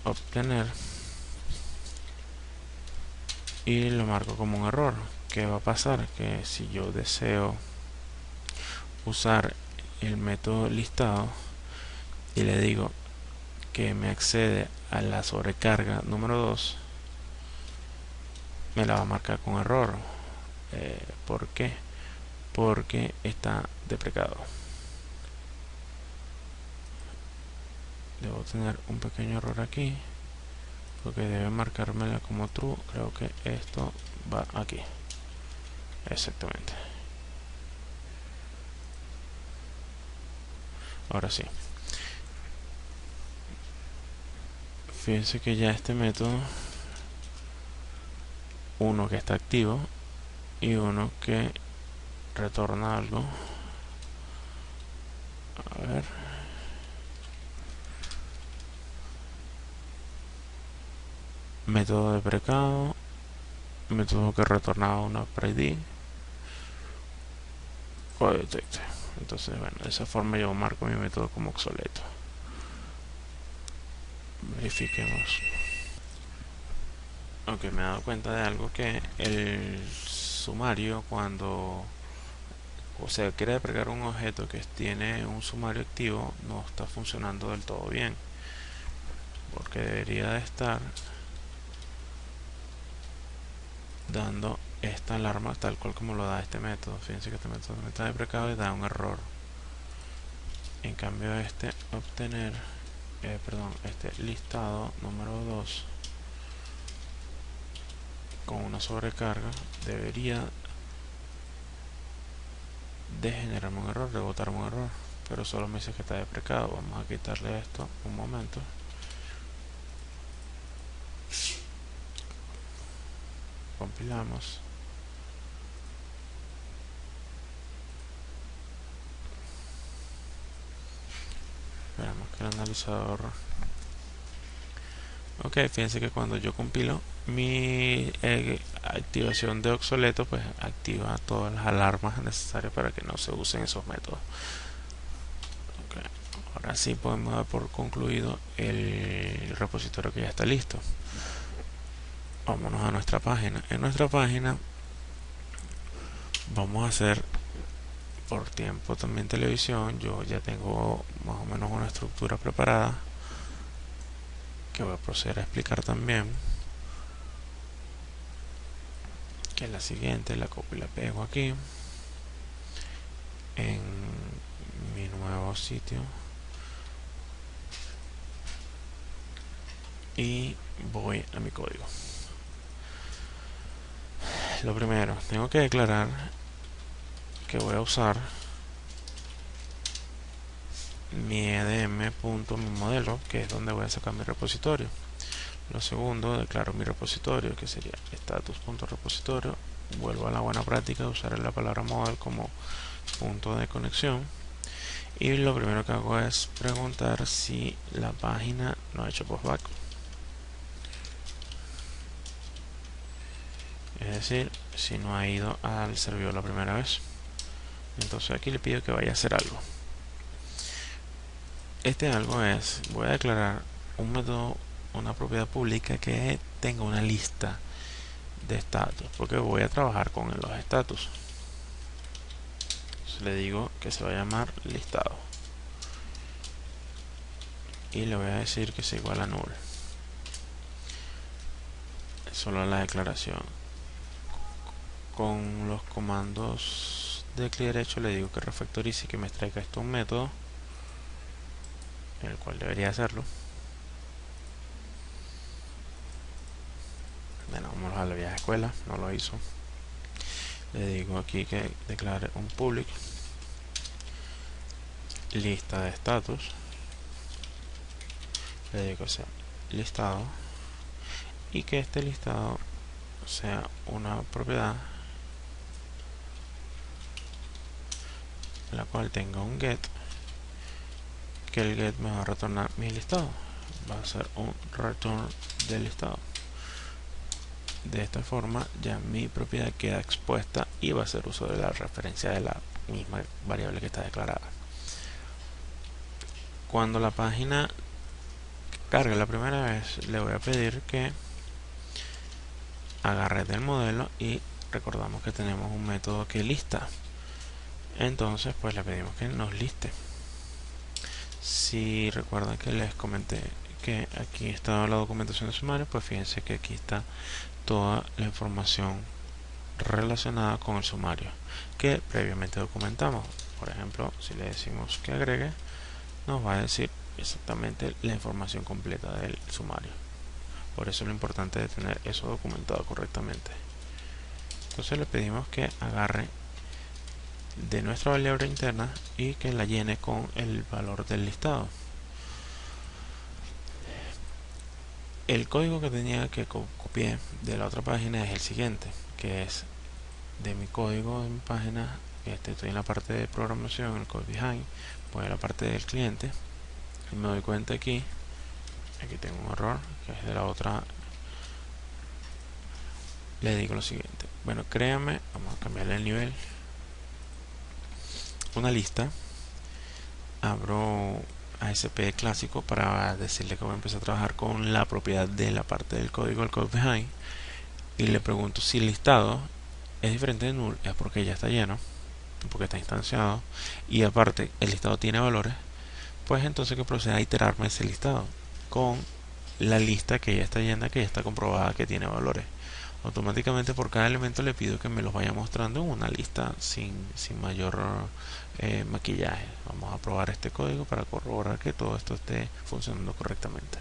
obtener y lo marco como un error. ¿Qué va a pasar? Que si yo deseo usar el método listado y le digo que me accede a la sobrecarga número 2, me la va a marcar con error. ¿Por qué? Porque está deprecado. Debo tener un pequeño error aquí, porque debe marcármela como true. Creo que esto va aquí. Exactamente. Ahora sí. Fíjense que ya este método, uno que está activo y uno que retorna algo. A ver. Método deprecado, método que retornaba una ID, code detect. Entonces, bueno, de esa forma yo marco mi método como obsoleto. Verifiquemos. Ok, me he dado cuenta de algo, que el sumario, cuando quiere deprecar un objeto que tiene un sumario activo, no está funcionando del todo bien, porque debería de estar dando esta alarma tal cual como lo da este método. Fíjense que este método me está deprecado y da un error. En cambio este obtener, este listado número 2 con una sobrecarga debería de generarme un error, de botarme un error, pero solo me dice que está deprecado. Vamos a quitarle esto un momento. Compilamos. Esperamos que el analizador... Ok, fíjense que cuando yo compilo mi activación de obsoleto, pues activa todas las alarmas necesarias para que no se usen esos métodos. Okay. Ahora sí podemos dar por concluido el repositorio que ya está listo. Vámonos a nuestra página. En nuestra página vamos a hacer por tiempo también televisión. Yo ya tengo más o menos una estructura preparada que voy a proceder a explicar también, que es la siguiente. La copio y la pego aquí en mi nuevo sitio y voy a mi código. Lo primero, tengo que declarar que voy a usar mi edm.mimodelo, que es donde voy a sacar mi repositorio. Lo segundo, declaro mi repositorio, que sería status.repositorio. Vuelvo a la buena práctica de usar la palabra model como punto de conexión. Y lo primero que hago es preguntar si la página no ha hecho postback. Es decir, si no ha ido al servidor la primera vez. Entonces aquí le pido que vaya a hacer algo. Este algo es, voy a declarar un método, una propiedad pública que tenga una lista de estatus, porque voy a trabajar con los estatus. Le digo que se va a llamar listado y le voy a decir que sea igual a null. Solo la declaración. Con los comandos de clic derecho le digo que refactorice y que me extraiga esto un método, el cual debería hacerlo. Bueno, vamos a la vieja escuela, no lo hizo. Le digo aquí que declare un public lista de status. Le digo que sea listado y que este listado sea una propiedad la cual tenga un get, que el get me va a retornar mi listado, va a ser un return del listado. De esta forma ya mi propiedad queda expuesta y va a hacer uso de la referencia de la misma variable que está declarada. Cuando la página cargue la primera vez, le voy a pedir que agarre del modelo y recordamos que tenemos un método que lista. entonces pues le pedimos que nos liste. Si recuerdan que les comenté que aquí está la documentación de sumario, pues fíjense que aquí está toda la información relacionada con el sumario que previamente documentamos. Por ejemplo, si le decimos que agregue, nos va a decir exactamente la información completa del sumario. Por eso es lo importante de tener eso documentado correctamente. Entonces le pedimos que agarre de nuestra variable interna y que la llene con el valor del listado. El código que tenía que copiar de la otra página es el siguiente, que es de mi código de mi página. Estoy en la parte de programación, el code behind, voy a la parte del cliente y me doy cuenta aquí tengo un error que es de la otra. Le digo lo siguiente: bueno, créame, vamos a cambiarle el nivel, una lista, abro ASP clásico para decirle que voy a empezar a trabajar con la propiedad de la parte del código, el code behind, y le pregunto si el listado es diferente de null, es porque ya está lleno, porque está instanciado, y aparte el listado tiene valores. Pues entonces que proceda a iterarme ese listado con la lista que ya está llena, que ya está comprobada que tiene valores. Automáticamente por cada elemento le pido que me los vaya mostrando en una lista sin mayor maquillaje. Vamos a probar este código para corroborar que todo esto esté funcionando correctamente.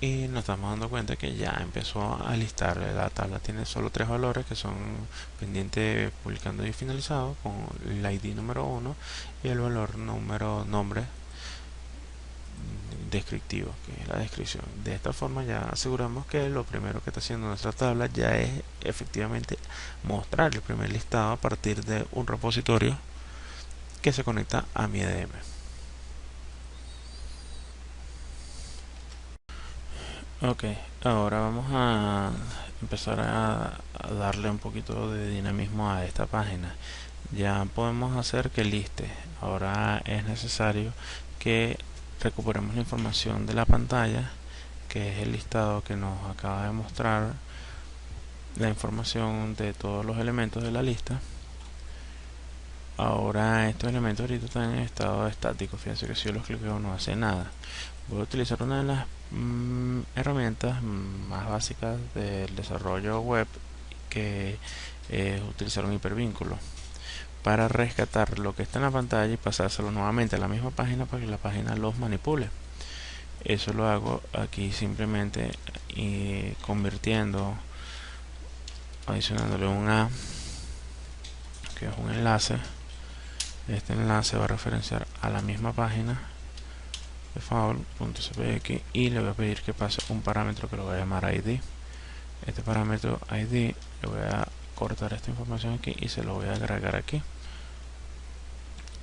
Y nos estamos dando cuenta que ya empezó a listar. La tabla tiene solo 3 valores que son pendiente, publicando y finalizado, con el ID número 1 y el valor nombre descriptivo, que es la descripción. De esta forma ya aseguramos que lo primero que está haciendo nuestra tabla ya es efectivamente mostrar el primer listado a partir de un repositorio que se conecta a mi EDM. Ok, ahora vamos a empezar a darle un poquito de dinamismo a esta página. Ya podemos hacer que liste. Ahora es necesario que recuperemos la información de la pantalla, que es el listado que nos acaba de mostrar la información de todos los elementos de la lista. Ahora estos elementos ahorita están en estado estático. Fíjense que si yo los cliqueo no hace nada. Voy a utilizar una de las herramientas más básicas del desarrollo web, que es utilizar un hipervínculo para rescatar lo que está en la pantalla y pasárselo nuevamente a la misma página para que la página los manipule. Eso lo hago aquí simplemente convirtiendo, adicionándole un A, que es un enlace. Este enlace va a referenciar a la misma página de default.cpx y le voy a pedir que pase un parámetro que lo voy a llamar ID. Este parámetro ID le voy a cortar esta información aquí y se lo voy a agregar aquí.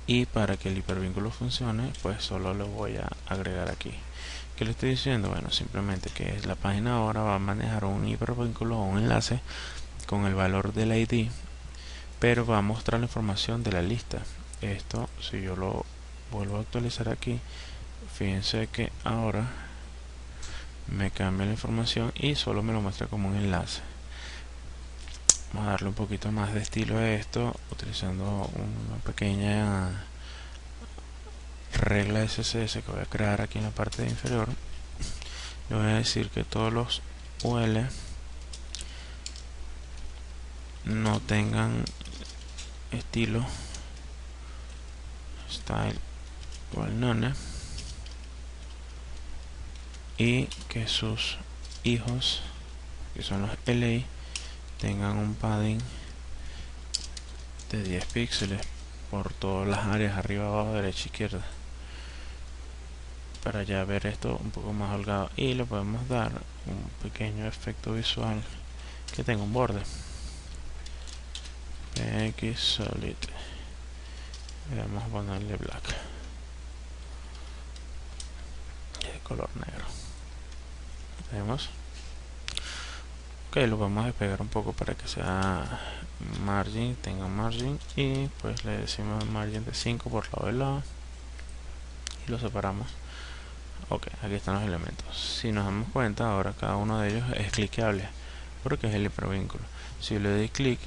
Y para que el hipervínculo funcione, pues solo lo voy a agregar aquí. ¿Qué le estoy diciendo? Bueno, simplemente que la página ahora va a manejar un hipervínculo o un enlace con el valor del ID, pero va a mostrar la información de la lista. Esto, si yo lo vuelvo a actualizar aquí, fíjense que ahora me cambia la información y solo me lo muestra como un enlace. Vamos a darle un poquito más de estilo a esto utilizando una pequeña regla SCS que voy a crear aquí en la parte inferior. Le voy a decir que todos los UL no tengan estilo style igual none, y que sus hijos, que son los LI, tengan un padding de 10 píxeles por todas las áreas, arriba, abajo, derecha, izquierda, para ya ver esto un poco más holgado. Y le podemos dar un pequeño efecto visual que tenga un borde PX Solid, vamos a ponerle black, de color negro. Vemos. Ok, lo vamos a despegar un poco para que sea margin, tenga margin, y pues le decimos margin de 5 por lado de lado. y lo separamos. Ok, aquí están los elementos. Si nos damos cuenta, ahora cada uno de ellos es cliqueable porque es el hipervínculo. Si yo le doy clic,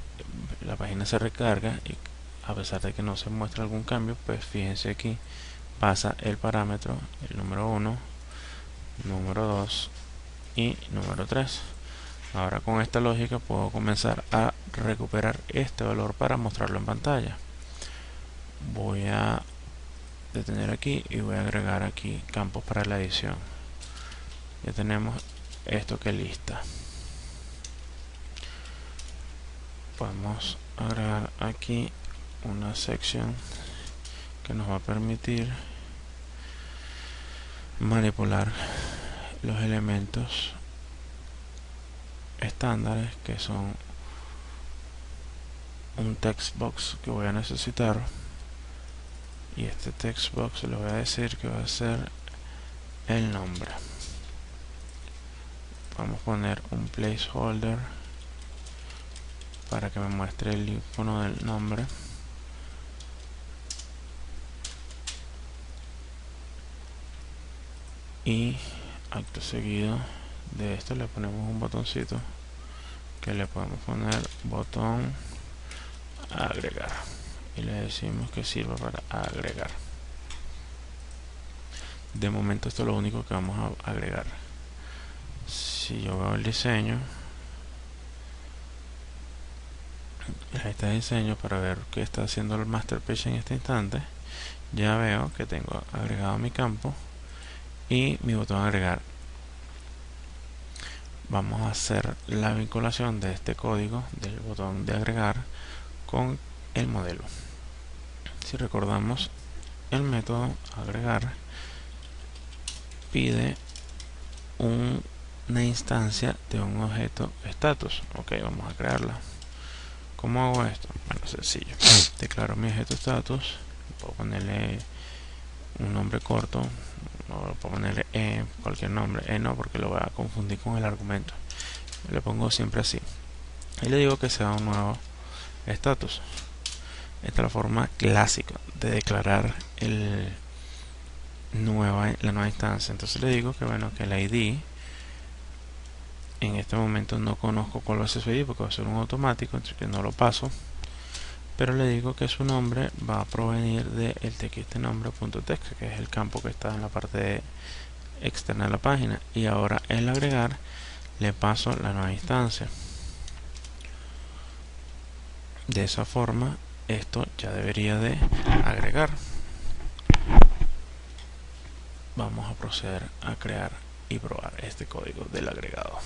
la página se recarga y a pesar de que no se muestra algún cambio, pues fíjense aquí pasa el parámetro, el número 1, número 2 y número 3. Ahora con esta lógica puedo comenzar a recuperar este valor para mostrarlo en pantalla. Voy a detener aquí y voy a agregar aquí campos para la edición. Ya tenemos esto que lista. Podemos agregar aquí una sección que nos va a permitir manipular los elementos estándares, que son un text box que voy a necesitar, y este text box le voy a decir que va a ser el nombre. Vamos a poner un placeholder para que me muestre el icono del nombre. Y acto seguido de esto le ponemos un botoncito que le podemos poner botón agregar y le decimos que sirva para agregar. De momento esto es lo único que vamos a agregar. Si yo veo el diseño, ahí está el diseño para ver qué está haciendo el master page en este instante. Ya veo que tengo agregado mi campo y mi botón agregar. Vamos a hacer la vinculación de este código del botón de agregar con el modelo. Si recordamos, el método agregar pide una instancia de un objeto status. Ok, vamos a crearla. ¿Cómo hago esto? Bueno, sencillo. Declaro mi objeto status. Puedo ponerle un nombre corto, o puedo ponerle cualquier nombre. No, porque lo voy a confundir con el argumento. Le pongo siempre así y le digo que sea un nuevo status. Esta es la forma clásica de declarar la nueva instancia. Entonces le digo que bueno, que el ID, en este momento no conozco cuál va a ser su ID porque va a ser un automático, entonces que no lo paso, pero le digo que su nombre va a provenir del txt nombre.text, que es el campo que está en la parte externa de la página. Y ahora el agregar le paso la nueva instancia. De esa forma esto ya debería de agregar. Vamos a proceder a crear y probar este código del agregado.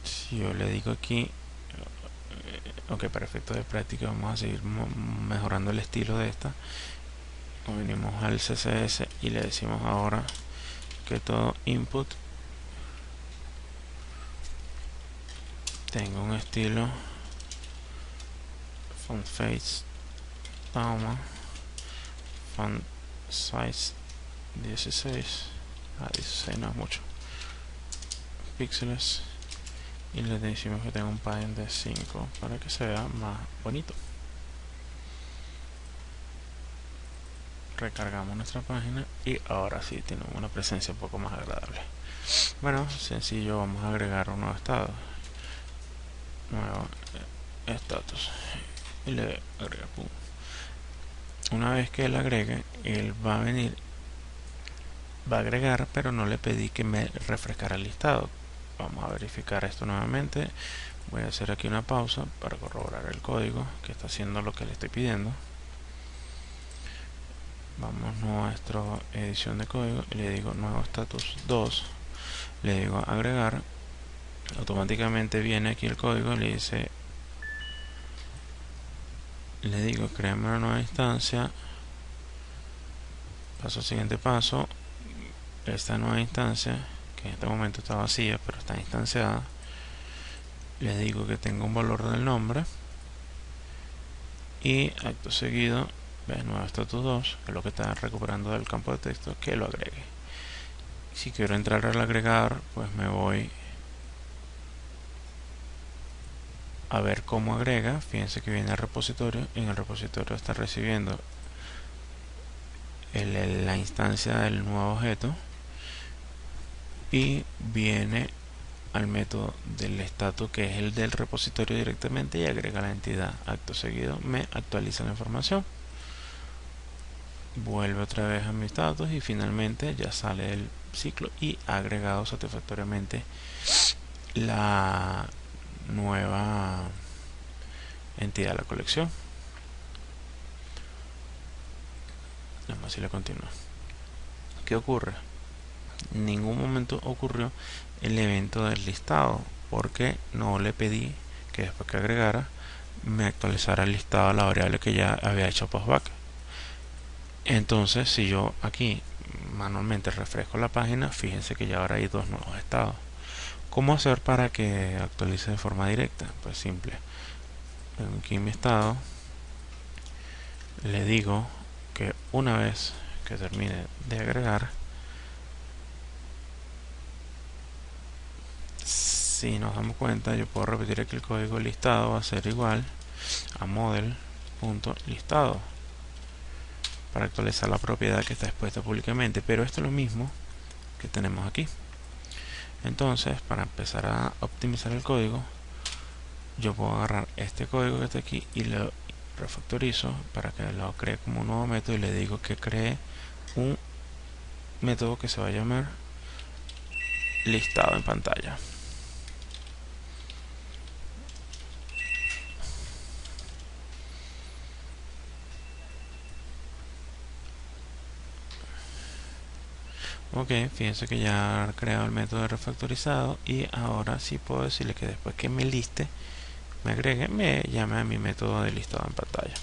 Si yo le digo aquí, ok, para efectos de práctica vamos a seguir mejorando el estilo de esta. Venimos al CSS y le decimos ahora que todo input tenga un estilo font face font size 16. 16 no es mucho píxeles, y le decimos que tenga un padding de 5 para que se vea más bonito. Recargamos nuestra página y ahora sí tiene una presencia un poco más agradable. Bueno, sencillo, vamos a agregar un nuevo estado, nuevo status, y le agrega pum. Una vez que él agregue, él va a venir, va a agregar, pero no le pedí que me refrescara el listado. Vamos a verificar esto nuevamente. Voy a hacer aquí una pausa para corroborar el código que está haciendo lo que le estoy pidiendo. Vamos a nuestra edición de código y le digo nuevo status 2, le digo agregar. Automáticamente viene aquí el código, le digo créame una nueva instancia. Paso al siguiente paso. Esta nueva instancia, que en este momento está vacía pero está instanciada, le digo que tenga un valor del nombre y acto seguido nuevo status 2, que es lo que está recuperando del campo de texto, que lo agregue. Si quiero entrar al agregar, pues me voy a ver cómo agrega. Fíjense que viene al repositorio. En el repositorio está recibiendo la instancia del nuevo objeto y viene al método del status, que es el del repositorio directamente, y agrega la entidad. Acto seguido me actualiza la información, vuelve otra vez a mi status y finalmente ya sale del ciclo y ha agregado satisfactoriamente la nueva entidad a la colección. Vamos a decirle continúa. ¿Qué ocurre? En ningún momento ocurrió el evento del listado, porque no le pedí que después que agregara me actualizara el listado a la variable que ya había hecho postback. Entonces, si yo aquí manualmente refresco la página, fíjense que ya ahora hay dos nuevos estados. ¿Cómo hacer para que actualice de forma directa? Pues simple. Aquí en mi estado le digo que una vez que termine de agregar, si nos damos cuenta, yo puedo repetir aquí el código. Listado va a ser igual a model.listado para actualizar la propiedad que está expuesta públicamente, pero esto es lo mismo que tenemos aquí. Entonces, para empezar a optimizar el código, yo puedo agarrar este código que está aquí y lo refactorizo para que lo cree como un nuevo método, y le digo que cree un método que se va a llamar listado en pantalla. Ok, fíjense que ya ha creado el método de refactorizado, y ahora sí puedo decirle que después que me liste, me agregue, me llame a mi método de listado en pantalla,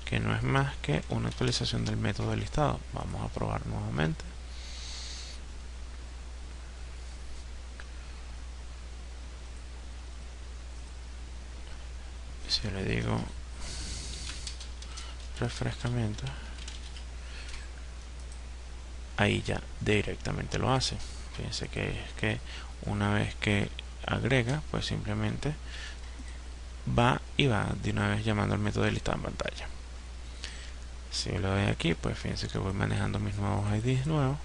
que no es más que una actualización del método de listado. Vamos a probar nuevamente. Si yo le digo refrescamiento, ahí ya directamente lo hace. Fíjense que es que una vez que agrega, pues simplemente va y va de una vez llamando al método de listado en pantalla. Si yo le doy aquí, pues fíjense que voy manejando mis nuevos IDs nuevos,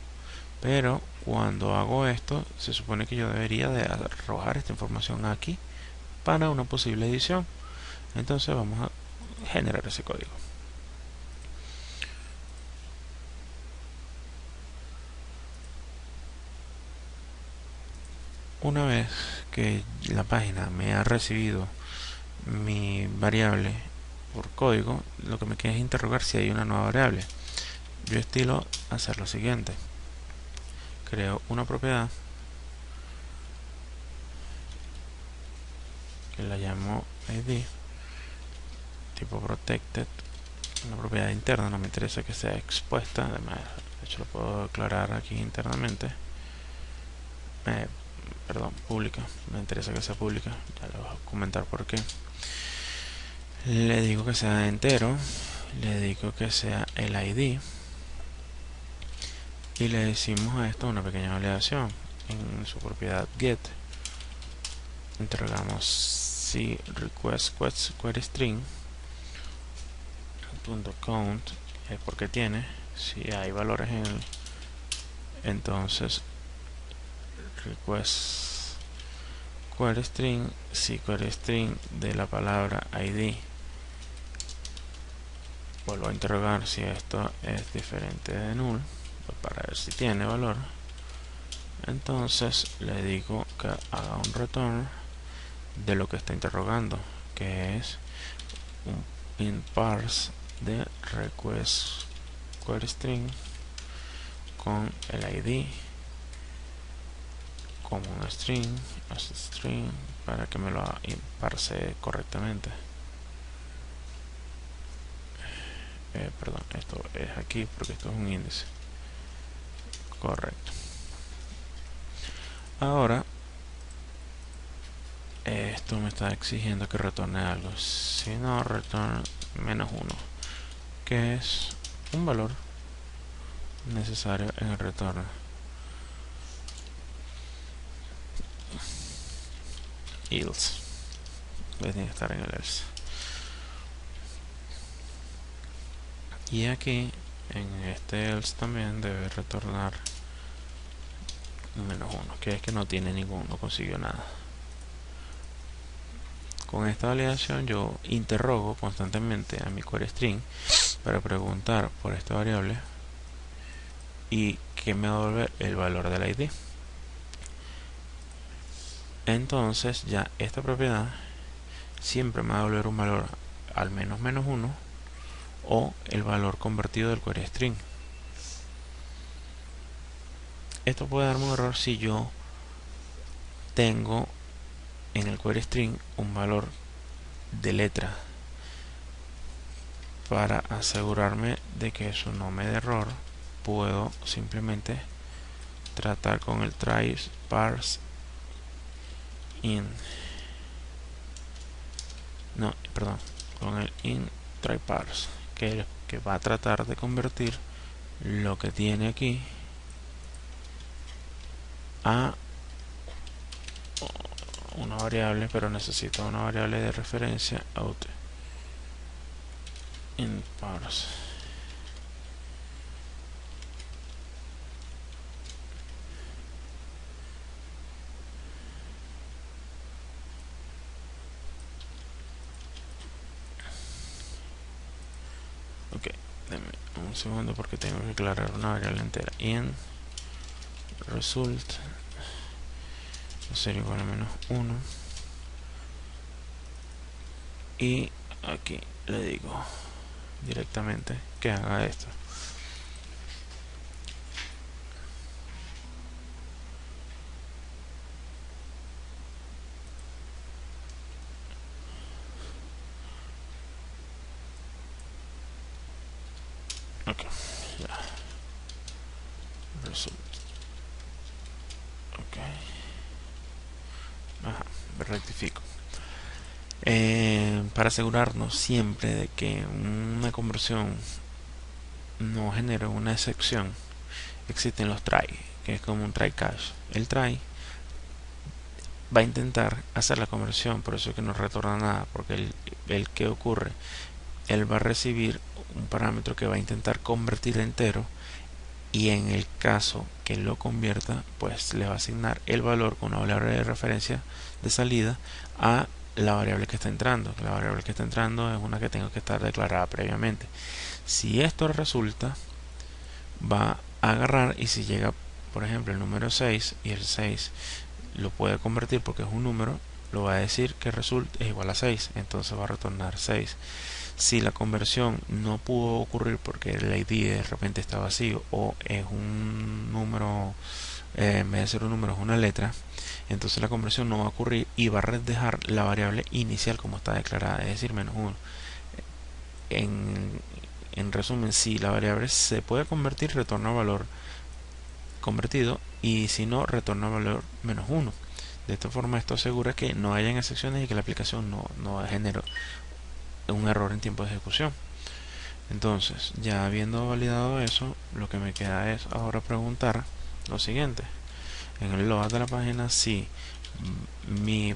pero cuando hago esto, se supone que yo debería de arrojar esta información aquí para una posible edición. Entonces vamos a generar ese código. Una vez que la página me ha recibido mi variable por código, lo que me queda es interrogar si hay una nueva variable. Yo estilo hacer lo siguiente: creo una propiedad que la llamo ID, tipo protected, una propiedad interna, no me interesa que sea expuesta, además de hecho lo puedo declarar aquí internamente. Perdón, pública, me interesa que sea pública, ya les voy a comentar por qué. Le digo que sea entero, le digo que sea el ID, y le decimos a esto una pequeña validación. En su propiedad get interrogamos si request query string .count es porque tiene, si hay valores en el, entonces request query string, si query string de la palabra ID, vuelvo a interrogar si esto es diferente de null, pues para ver si tiene valor. Entonces le digo que haga un return de lo que está interrogando, que es un int parse de request query string con el ID como un string, para que me lo parse correctamente. Perdón, esto es aquí porque esto es un índice. Correcto. Ahora esto me está exigiendo que retorne algo. Si no, retorna -1, que es un valor necesario en el retorno. Else. tiene que estar en el else. Y aquí en este else también debe retornar -1, que es que no tiene no consiguió nada. Con esta validación yo interrogo constantemente a mi query string para preguntar por esta variable y que me va a devolver el valor del ID. Entonces ya esta propiedad siempre me va a devolver un valor al -1 o el valor convertido del query string. Esto puede darme un error si yo tengo en el query string un valor de letra. Para asegurarme de que eso no me dé error, puedo simplemente tratar con el try parse in, no, perdón, con el in try parse, que va a tratar de convertir lo que tiene aquí a una variable, pero necesito una variable de referencia out in parse. Ok, denme un segundo porque tengo que aclarar una variable entera. In result ser igual a -1 y aquí le digo directamente que haga esto. Ok, ya. Result. Ok. Ajá, rectifico. Para asegurarnos siempre de que una conversión no genere una excepción, existen los try, que es como un try catch. El try va a intentar hacer la conversión, por eso es que no retorna nada, porque el que ocurre, él va a recibir un parámetro que va a intentar convertir entero, y en el caso que lo convierta, pues le va a asignar el valor con una variable de referencia de salida a la variable que está entrando. La variable que está entrando es una que tengo que estar declarada previamente. Si esto resulta, va a agarrar, y si llega por ejemplo el número 6 y el 6 lo puede convertir porque es un número, lo va a decir que result es igual a 6, entonces va a retornar 6. Si la conversión no pudo ocurrir porque el ID de repente está vacío o es un número, en vez de ser un número es una letra, entonces la conversión no va a ocurrir y va a dejar la variable inicial como está declarada, es decir, -1. En resumen, si la variable se puede convertir, retorna valor convertido, y si no, retorna valor -1. De esta forma esto asegura que no hayan excepciones y que la aplicación no genere un error en tiempo de ejecución. Entonces, ya habiendo validado eso, lo que me queda es ahora preguntar lo siguiente: en el load de la página, si mi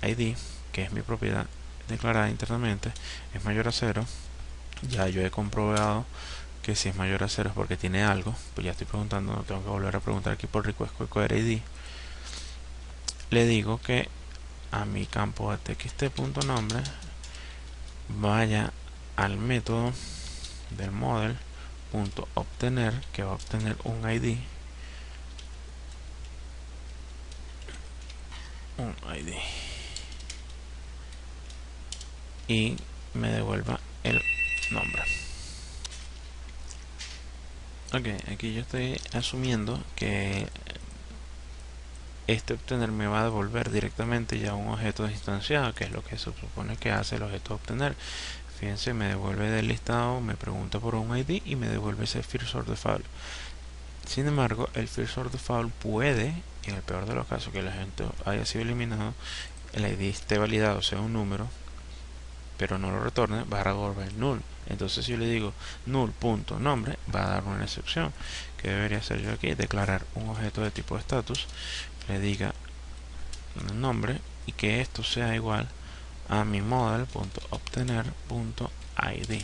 ID, que es mi propiedad declarada internamente, es mayor a 0, ya yo he comprobado que si es mayor a 0 es porque tiene algo, pues ya estoy preguntando, no tengo que volver a preguntar aquí por request query ID. Le digo que a mi campo de txt.nombre vaya al método del model.obtener, que va a obtener un ID, y me devuelva el nombre. Ok, aquí yo estoy asumiendo que este obtener me va a devolver directamente ya un objeto instanciado, que es lo que se supone que hace el objeto obtener. Fíjense, me devuelve del listado, me pregunta por un ID y me devuelve ese first order default. Sin embargo, el first order default puede, en el peor de los casos, que el objeto haya sido eliminado, el ID esté validado, sea un número, pero no lo retorne, va a devolver null. Entonces, si yo le digo null.nombre, va a dar una excepción. Que debería hacer yo aquí? Declarar un objeto de tipo status, le diga nombre y que esto sea igual a mi model.obtener.id,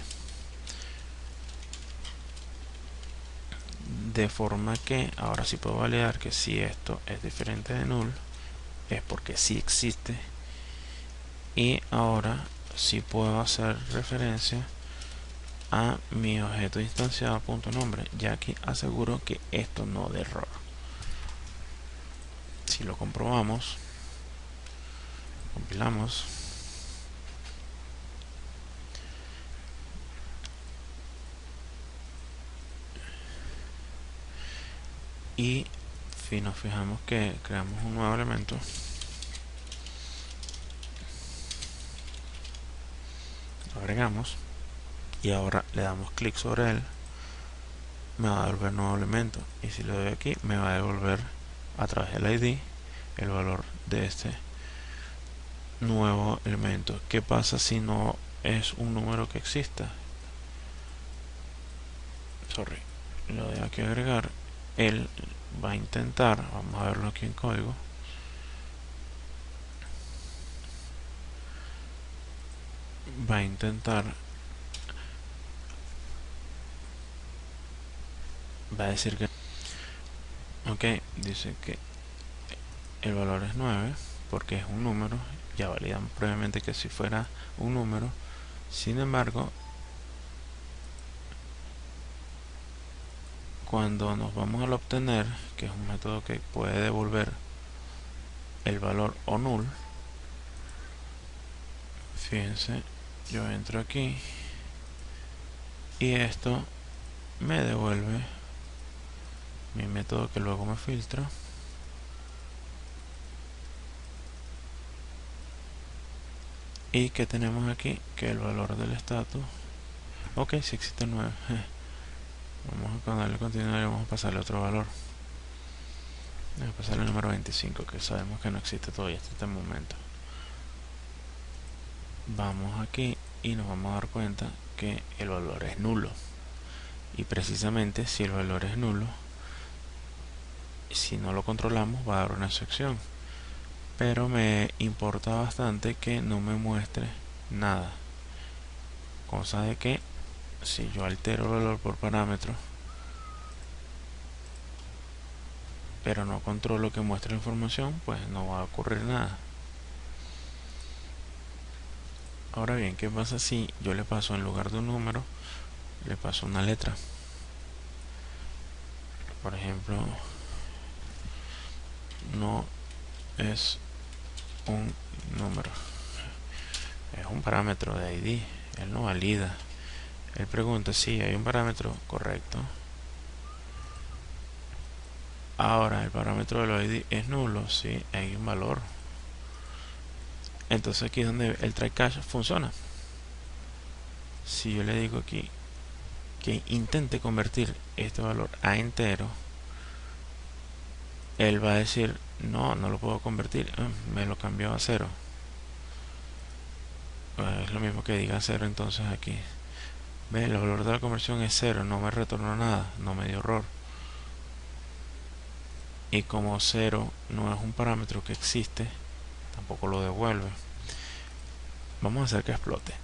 de forma que ahora sí puedo validar que si esto es diferente de null es porque sí existe, y ahora sí puedo hacer referencia a mi objeto instanciado .nombre, ya que aseguro que esto no de error. Si lo comprobamos, compilamos, y si nos fijamos que creamos un nuevo elemento, lo agregamos y ahora le damos clic sobre él, me va a devolver nuevo elemento, y si le doy aquí me va a devolver a través del ID el valor de este nuevo elemento. ¿Qué pasa si no es un número que exista? Lo doy aquí a agregar. Él va a intentar, vamos a verlo aquí en código, va a intentar, va a decir que ok, dice que el valor es 9 porque es un número. Ya validamos previamente que si fuera un número. Sin embargo, cuando nos vamos al obtener, que es un método que puede devolver el valor o null, fíjense, yo entro aquí y esto me devuelve mi método que luego me filtra, y que tenemos aquí que el valor del status, ok, si existe 9. Vamos a darle continuar y vamos a pasarle otro valor. Vamos a pasarle el número 25, que sabemos que no existe todavía hasta este momento. Vamos aquí y nos vamos a dar cuenta que el valor es nulo, y precisamente si el valor es nulo, si no lo controlamos va a dar una excepción, pero me importa bastante que no me muestre nada, cosa de que si yo altero el valor por parámetro pero no controlo que muestre la información, pues no va a ocurrir nada. Ahora bien, ¿qué pasa si yo le paso, en lugar de un número, le paso una letra? Por ejemplo, no es un número, es un parámetro de ID. Él no valida, él pregunta si hay un parámetro correcto. Ahora el parámetro del ID es nulo si hay un valor. Entonces aquí es donde el try catch funciona. Si yo le digo aquí que intente convertir este valor a entero, él va a decir no, no lo puedo convertir, me lo cambió a 0. Es lo mismo que diga 0. Entonces aquí ve, el valor de la conversión es 0, no me retornó nada, no me dio error. Y como 0 no es un parámetro que existe, tampoco lo devuelve. Vamos a hacer que explote.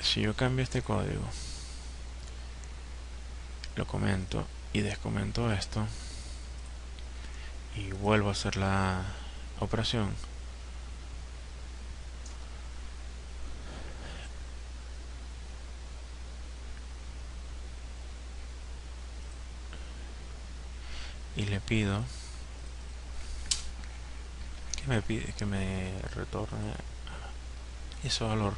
Si yo cambio este código, lo comento y descomento esto y vuelvo a hacer la operación, y le pido que me retorne ese valor,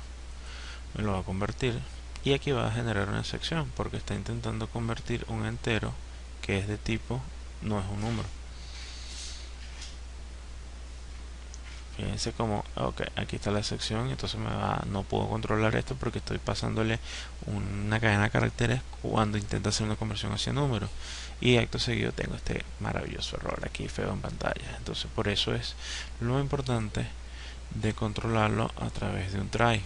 me lo va a convertir, y aquí va a generar una excepción porque está intentando convertir un entero que es de tipo, no es un número. Fíjense como, ok, aquí está la excepción, entonces no puedo controlar esto porque estoy pasándole una cadena de caracteres cuando intenta hacer una conversión hacia números, y acto seguido tengo este maravilloso error aquí feo en pantalla. Entonces por eso es lo importante de controlarlo a través de un try.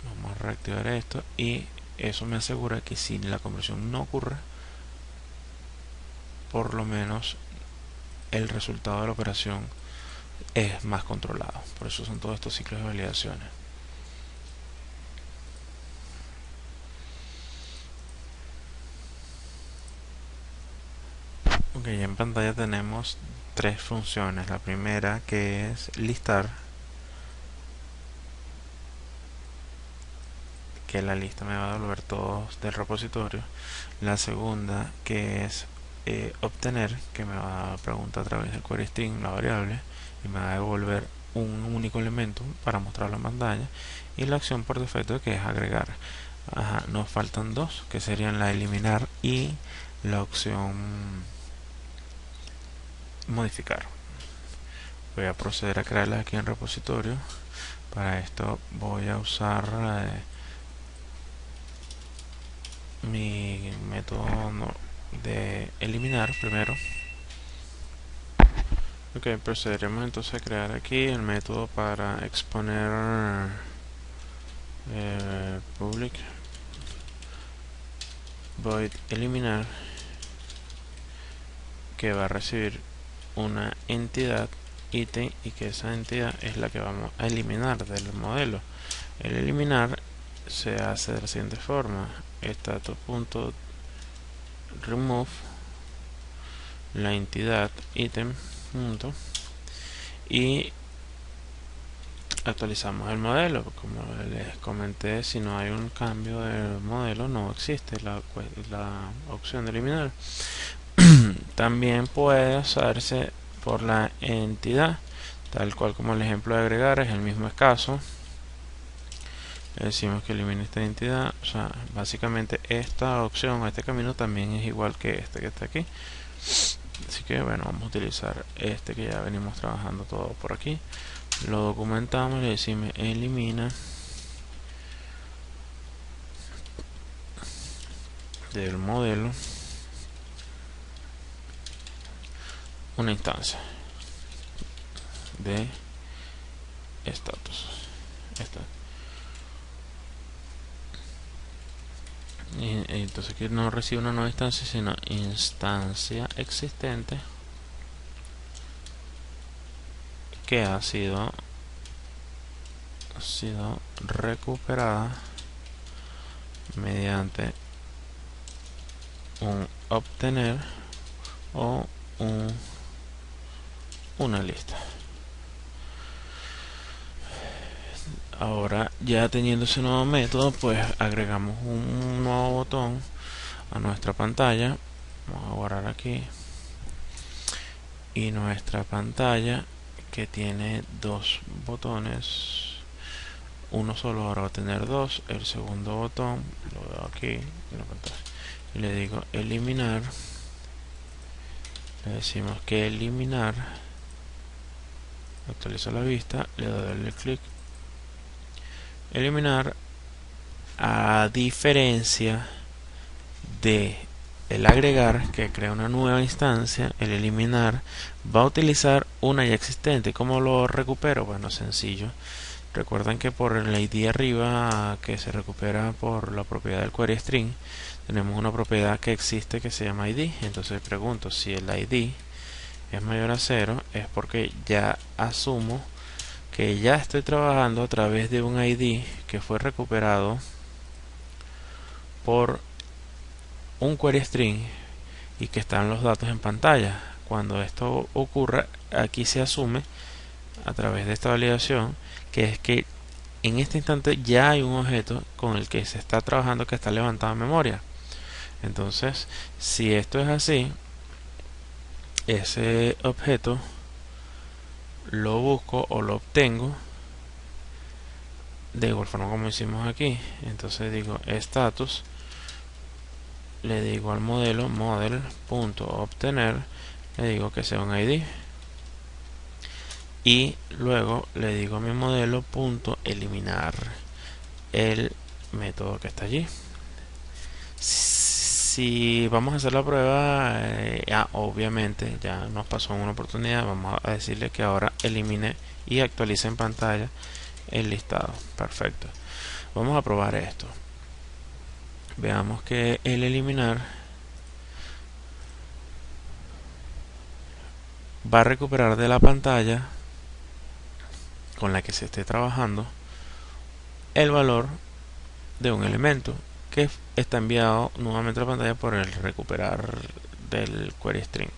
Vamos a reactivar esto y eso me asegura que si la conversión no ocurre, por lo menos el resultado de la operación es más controlado. Por eso son todos estos ciclos de validaciones. Ok, ya en pantalla tenemos tres funciones. La primera, que es listar, que la lista me va a devolver todos del repositorio. La segunda, que es obtener, que me va a preguntar a través del query string la variable y me va a devolver un único elemento para mostrarlo en pantalla. Y la acción por defecto, que es agregar. Ajá, nos faltan dos, que serían la eliminar y la opción modificar. Voy a proceder a crearlas aquí en repositorio. Para esto voy a usar mi método de eliminar primero. Ok, procederemos entonces a crear aquí el método para exponer public void eliminar, que va a recibir una entidad ítem y que esa entidad es la que vamos a eliminar del modelo. El eliminar se hace de la siguiente forma: status.remove la entidad ítem y actualizamos el modelo. Como les comenté, si no hay un cambio del modelo no existe la opción de eliminar. También puede usarse por la entidad, tal cual como el ejemplo de agregar, es el mismo caso. Le decimos que elimine esta entidad. O sea, básicamente esta opción, este camino también es igual que este que está aquí. Así que bueno, vamos a utilizar este que ya venimos trabajando todo por aquí. Lo documentamos, le decimos elimina del modelo una instancia de status. Y entonces que no recibe una nueva instancia, sino instancia existente que ha sido recuperada mediante un obtener o una lista. Ahora, ya teniendo ese nuevo método, pues agregamos un nuevo botón a nuestra pantalla. Vamos a borrar aquí. Y nuestra pantalla, que tiene dos botones, uno solo ahora va a tener dos. El segundo botón lo veo aquí en la pantalla y le digo eliminar. Le decimos que eliminar, actualizo la vista, le doy el clic. Eliminar, a diferencia de el agregar, que crea una nueva instancia, el eliminar va a utilizar una ya existente. ¿Cómo lo recupero? Bueno, sencillo. Recuerden que por el ID arriba, que se recupera por la propiedad del query string, tenemos una propiedad que existe que se llama ID. Entonces pregunto si el ID es mayor a 0, es porque ya asumo que ya estoy trabajando a través de un ID que fue recuperado por un query string y que están los datos en pantalla. Cuando esto ocurra, aquí se asume a través de esta validación que es que en este instante ya hay un objeto con el que se está trabajando, que está levantado en memoria. Entonces, si esto es así, ese objeto lo busco o lo obtengo de igual forma como hicimos aquí. Entonces digo status, le digo al modelo model.obtener, le digo que sea un ID y luego le digo a mi modelo.eliminar el método que está allí. Si vamos a hacer la prueba, obviamente ya nos pasó en una oportunidad, vamos a decirle que ahora elimine y actualice en pantalla el listado. Perfecto. Vamos a probar esto. Veamos que el eliminar va a recuperar de la pantalla con la que se esté trabajando el valor de un elemento que está enviado nuevamente a la pantalla por el recuperar del query string.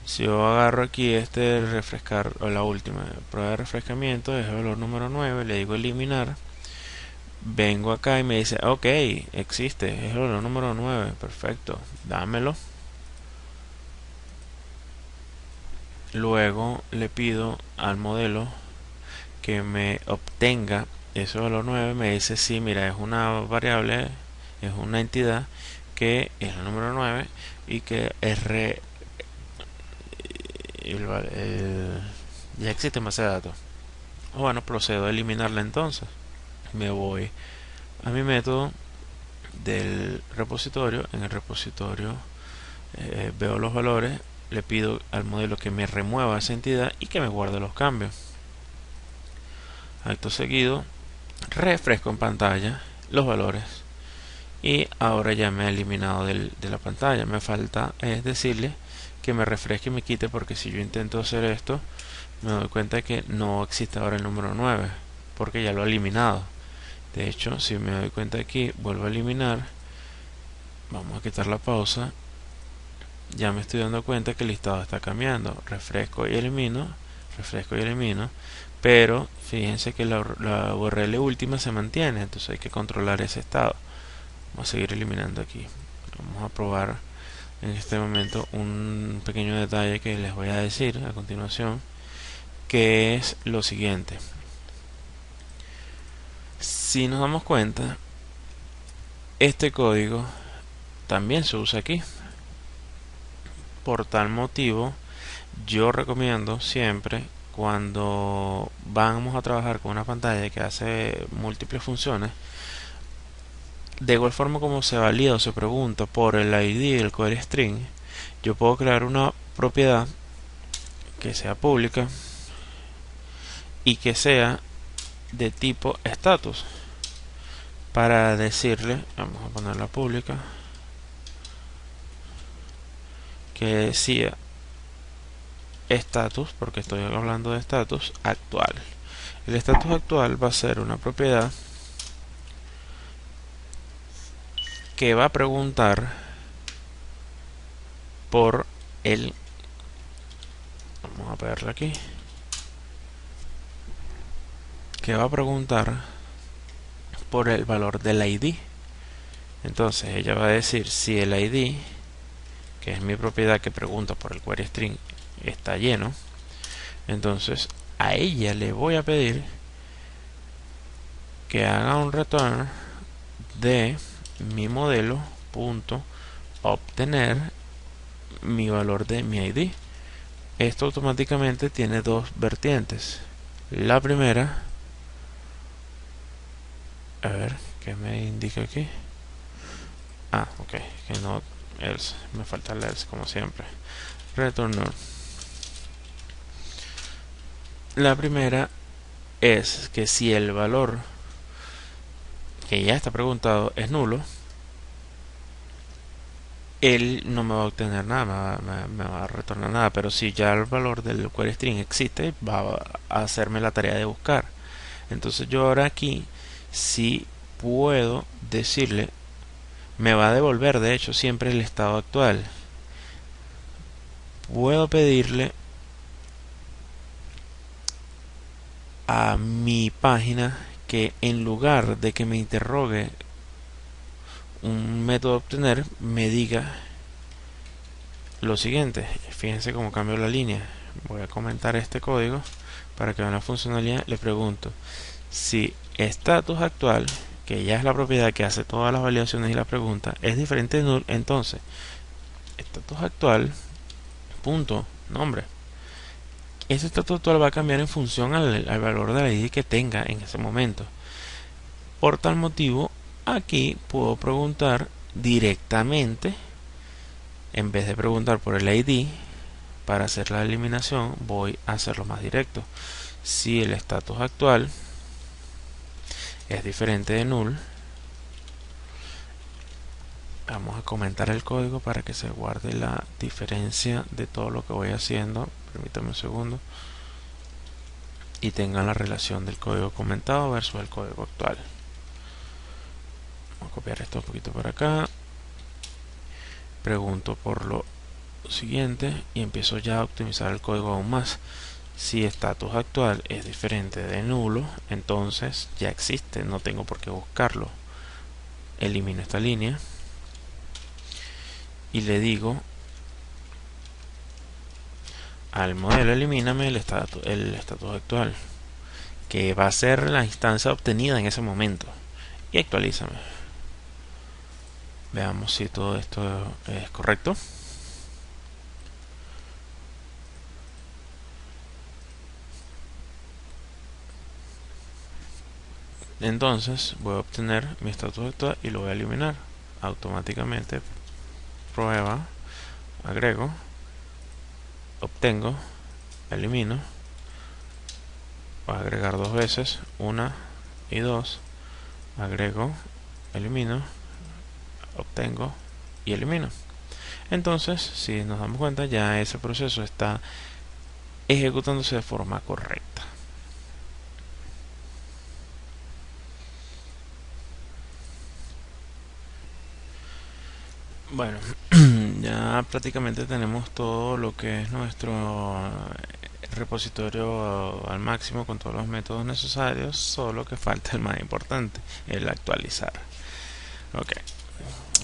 Si yo agarro aquí este refrescar, o la última prueba de refrescamiento, es el valor número 9, le digo eliminar, vengo acá y me dice ok, existe, es el valor número 9, perfecto, dámelo. Luego le pido al modelo que me obtenga ese valor 9, me dice sí, mira, es una variable, es una entidad que es el número 9 y que ya existe en base de datos. Bueno, procedo a eliminarla entonces. Me voy a mi método del repositorio. En el repositorio veo los valores, le pido al modelo que me remueva esa entidad y que me guarde los cambios. Acto seguido, refresco en pantalla los valores y ahora ya me ha eliminado de la pantalla. Me falta es decirle que me refresque y me quite, porque si yo intento hacer esto me doy cuenta de que no existe ahora el número 9 porque ya lo ha eliminado. De hecho, si me doy cuenta aquí, vuelvo a eliminar, vamos a quitar la pausa, ya me estoy dando cuenta que el listado está cambiando. Refresco y elimino, pero fíjense que la URL última se mantiene, entonces hay que controlar ese estado. Vamos a seguir eliminando aquí. Vamos a probar en este momento un pequeño detalle que les voy a decir a continuación, que es lo siguiente. Si nos damos cuenta, este código también se usa aquí. Por tal motivo, yo recomiendo siempre, cuando vamos a trabajar con una pantalla que hace múltiples funciones, de igual forma como se valida o se pregunta por el ID del query string, yo puedo crear una propiedad que sea pública y que sea de tipo status, para decirle, vamos a ponerla pública, que decía status, porque estoy hablando de status actual. El status actual va a ser una propiedad que va a preguntar por el, vamos a pegarla aquí, que va a preguntar por el valor del ID. Entonces ella va a decir si el ID, que es mi propiedad que pregunta por el query string, está lleno, entonces a ella le voy a pedir que haga un return de mi modelo punto obtener mi valor de mi ID. Esto automáticamente tiene dos vertientes. La primera, a ver, ¿qué me indica aquí? Ah, ok, que no, else, me falta el else como siempre. Return null. La primera es que si el valor que ya está preguntado es nulo, él no me va a obtener nada, me va a retornar nada. Pero si ya el valor del query string existe, va a hacerme la tarea de buscar. Entonces yo ahora aquí sí puedo decirle, me va a devolver de hecho siempre el estado actual. Puedo pedirle a mi página que en lugar de que me interrogue un método de obtener, me diga lo siguiente. Fíjense cómo cambio la línea. Voy a comentar este código para que vean la funcionalidad. Le pregunto si status actual, que ya es la propiedad que hace todas las validaciones y la pregunta, es diferente de null, entonces status actual punto nombre. Ese status actual va a cambiar en función al valor de la ID que tenga en ese momento. Por tal motivo, aquí puedo preguntar directamente, en vez de preguntar por el ID. Para hacer la eliminación voy a hacerlo más directo. Si el estatus actual es diferente de null, vamos a comentar el código para que se guarde la diferencia de todo lo que voy haciendo. Permítame un segundo. y tengan la relación del código comentado versus el código actual. Vamos a copiar esto un poquito para acá, pregunto por lo siguiente y empiezo ya a optimizar el código aún más. Si estatus actual es diferente de nulo, entonces ya existe, no tengo por qué buscarlo. Elimino esta línea y le digo al modelo elimíname el estatus actual, que va a ser la instancia obtenida en ese momento, y actualízame. Veamos si todo esto es correcto. Entonces voy a obtener mi estatus actual y lo voy a eliminar automáticamente. Prueba, agrego, obtengo, elimino. Voy a agregar dos veces, una y dos. Agrego, elimino, obtengo y elimino. Entonces, si nos damos cuenta, ya ese proceso está ejecutándose de forma correcta. Bueno, ya prácticamente tenemos todo lo que es nuestro repositorio al máximo con todos los métodos necesarios, solo que falta el más importante, el actualizar. Ok,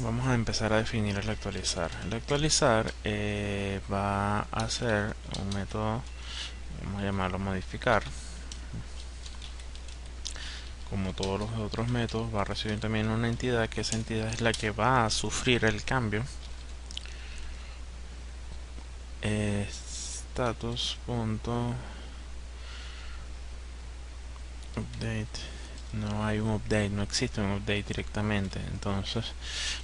vamos a empezar a definir el actualizar. El actualizar va a ser un método, vamos a llamarlo modificar. Como todos los otros métodos, va a recibir también una entidad, que esa entidad es la que va a sufrir el cambio. Status.update. No hay un update, no existe un update directamente. Entonces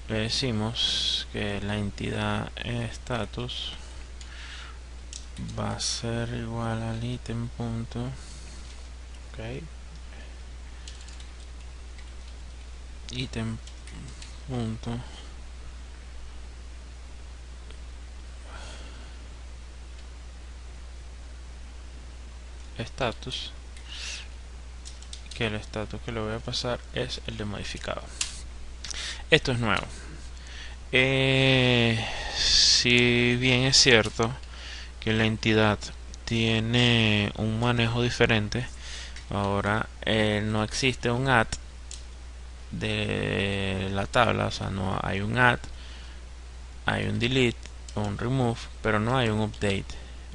le decimos que la entidad status va a ser igual al ítem punto. Ok. Ítem punto status, que el estatus que le voy a pasar es el de modificado. Esto es nuevo. Si bien es cierto que la entidad tiene un manejo diferente, ahora no existe un add de la tabla, o sea, no hay un add, hay un delete, un remove, pero no hay un update.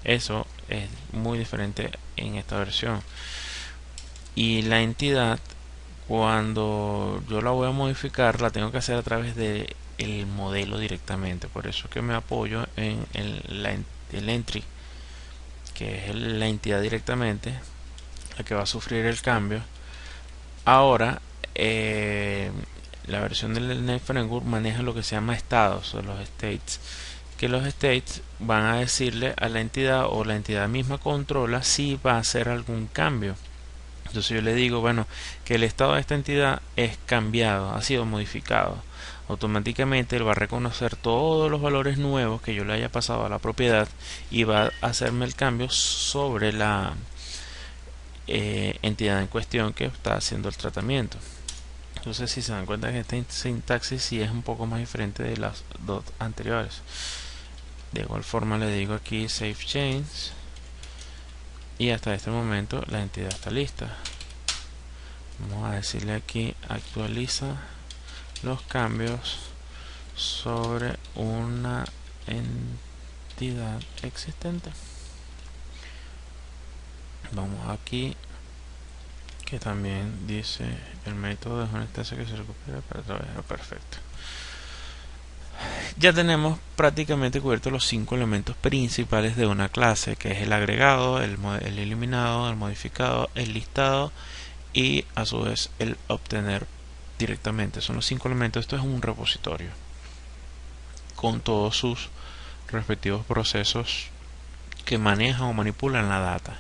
Eso es muy diferente en esta versión. Y la entidad, cuando yo la voy a modificar, la tengo que hacer a través de el modelo directamente. Por eso que me apoyo en el entry, que es la entidad directamente la que va a sufrir el cambio. Ahora la versión del Net Framework maneja lo que se llama estados o los states, que los states van a decirle a la entidad, o la entidad misma controla si va a hacer algún cambio. Entonces yo le digo, bueno, que el estado de esta entidad es cambiado, ha sido modificado. Automáticamente él va a reconocer todos los valores nuevos que yo le haya pasado a la propiedad y va a hacerme el cambio sobre la entidad en cuestión que está haciendo el tratamiento. Entonces, si se dan cuenta que esta sintaxis sí es un poco más diferente de las dos anteriores. De igual forma le digo aquí save change y hasta este momento la entidad está lista. Vamos a decirle aquí actualiza los cambios sobre una entidad existente. Vamos aquí, que también dice el método es una instancia que se recupera para trabajar. Perfecto. Ya tenemos prácticamente cubiertos los 5 elementos principales de una clase, que es el agregado, el eliminado, el modificado, el listado y a su vez el obtener directamente. Son los 5 elementos. Esto es un repositorio con todos sus respectivos procesos que manejan o manipulan la data.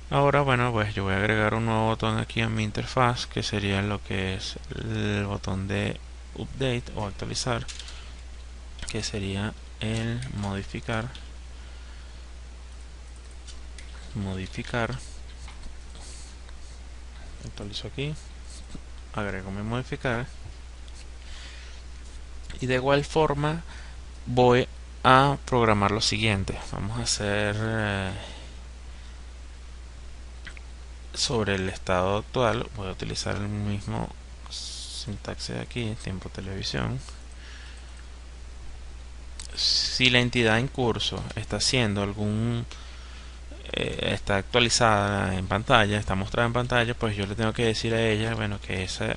Ahora, bueno, pues yo voy a agregar un nuevo botón aquí en mi interfaz, que sería lo que es el botón de update o actualizar, que sería el modificar Actualizo aquí, agrego mi modificar, y de igual forma voy a programar lo siguiente. Vamos a hacer sobre el estado actual. Voy a utilizar el mismo sintaxis de aquí, tiempo televisión. Si la entidad en curso está haciendo algún está actualizada en pantalla, está mostrada en pantalla, pues yo le tengo que decir a ella, bueno, que esa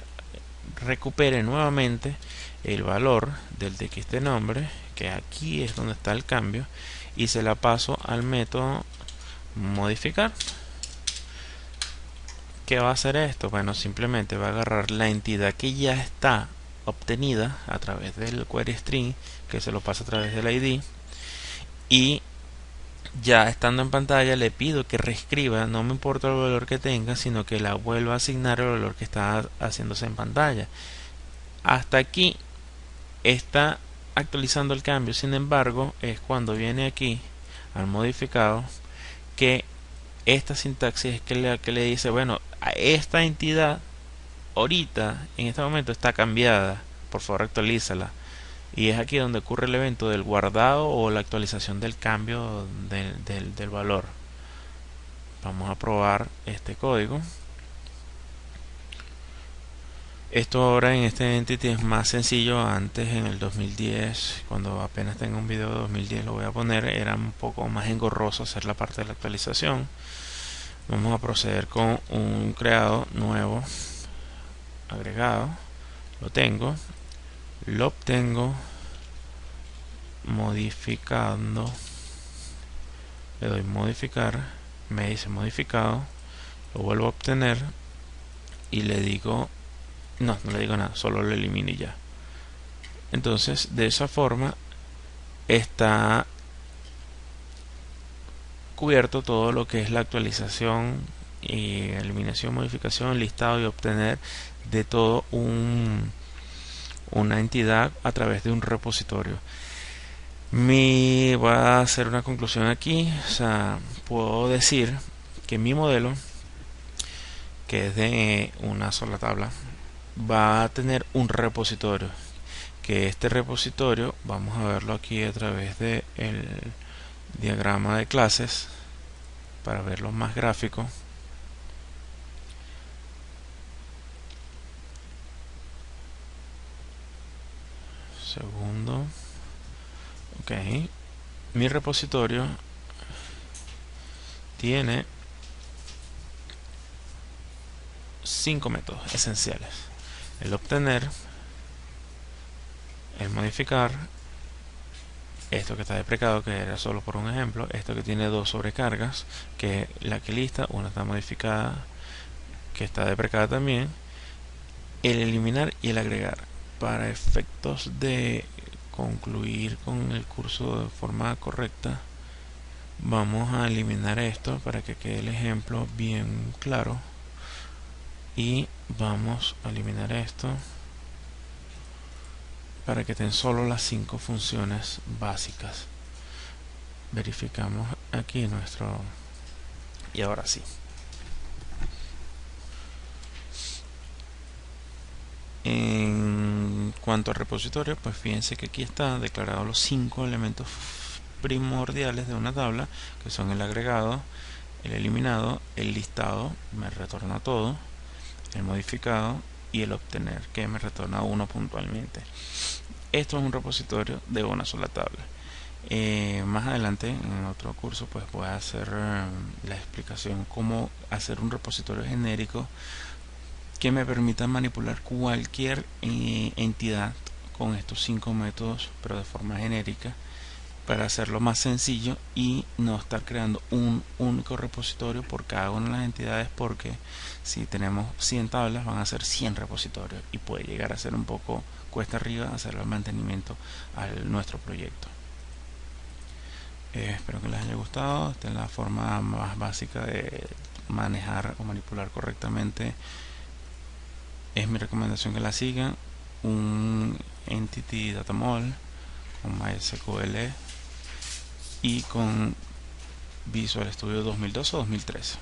recupere nuevamente el valor del txt nombre, que aquí es donde está el cambio, y se la paso al método modificar. ¿Qué va a hacer esto? Bueno, simplemente va a agarrar la entidad que ya está obtenida a través del query string, que se lo pasa a través del ID, y ya estando en pantalla le pido que reescriba, no me importa el valor que tenga, sino que la vuelva a asignar el valor que está haciéndose en pantalla. Hasta aquí está actualizando el cambio. Sin embargo, es cuando viene aquí al modificado que esta sintaxis es que le dice, bueno, a esta entidad ahorita, en este momento está cambiada, por favor actualízala. Y es aquí donde ocurre el evento del guardado o la actualización del cambio del valor. Vamos a probar este código. Esto ahora en este entity es más sencillo. Antes, en el 2010, cuando apenas tenga un video de 2010 lo voy a poner, era un poco más engorroso hacer la parte de la actualización. Vamos a proceder con un creado nuevo, agregado. Lo tengo, lo obtengo, modificando, le doy modificar, me dice modificado, lo vuelvo a obtener y le digo, no le digo nada, solo lo elimino y ya. Entonces, de esa forma está cubierto todo lo que es la actualización y eliminación, modificación, listado y obtener de todo una entidad a través de un repositorio. Voy a hacer una conclusión aquí. O sea, puedo decir que mi modelo, que es de una sola tabla, va a tener un repositorio, que este repositorio vamos a verlo aquí a través de el diagrama de clases para verlo más gráfico. Segundo. Ok, mi repositorio tiene 5 métodos esenciales: el obtener, el modificar, esto que está deprecado, que era solo por un ejemplo, esto que tiene 2 sobrecargas, que la que lista, una está modificada, que está deprecada también, el eliminar y el agregar. Para efectos de concluir con el curso de forma correcta, vamos a eliminar esto para que quede el ejemplo bien claro, y vamos a eliminar esto para que estén solo las 5 funciones básicas. Verificamos aquí nuestro, y ahora sí. En cuanto al repositorio, pues fíjense que aquí está declarado los 5 elementos primordiales de una tabla, que son el agregado, el eliminado, el listado, me retorna todo, el modificado y el obtener, que me retorna uno puntualmente. Esto es un repositorio de una sola tabla. Más adelante en otro curso pues voy a hacer la explicación cómo hacer un repositorio genérico que me permita manipular cualquier entidad con estos 5 métodos, pero de forma genérica, para hacerlo más sencillo y no estar creando un único repositorio por cada una de las entidades, porque si tenemos 100 tablas van a ser 100 repositorios y puede llegar a ser un poco cuesta arriba hacer el mantenimiento a nuestro proyecto. Espero que les haya gustado. Esta es la forma más básica de manejar o manipular correctamente. Es mi recomendación que la sigan. Un Entity Data Model con MySQL y con Visual Studio 2012 o 2013.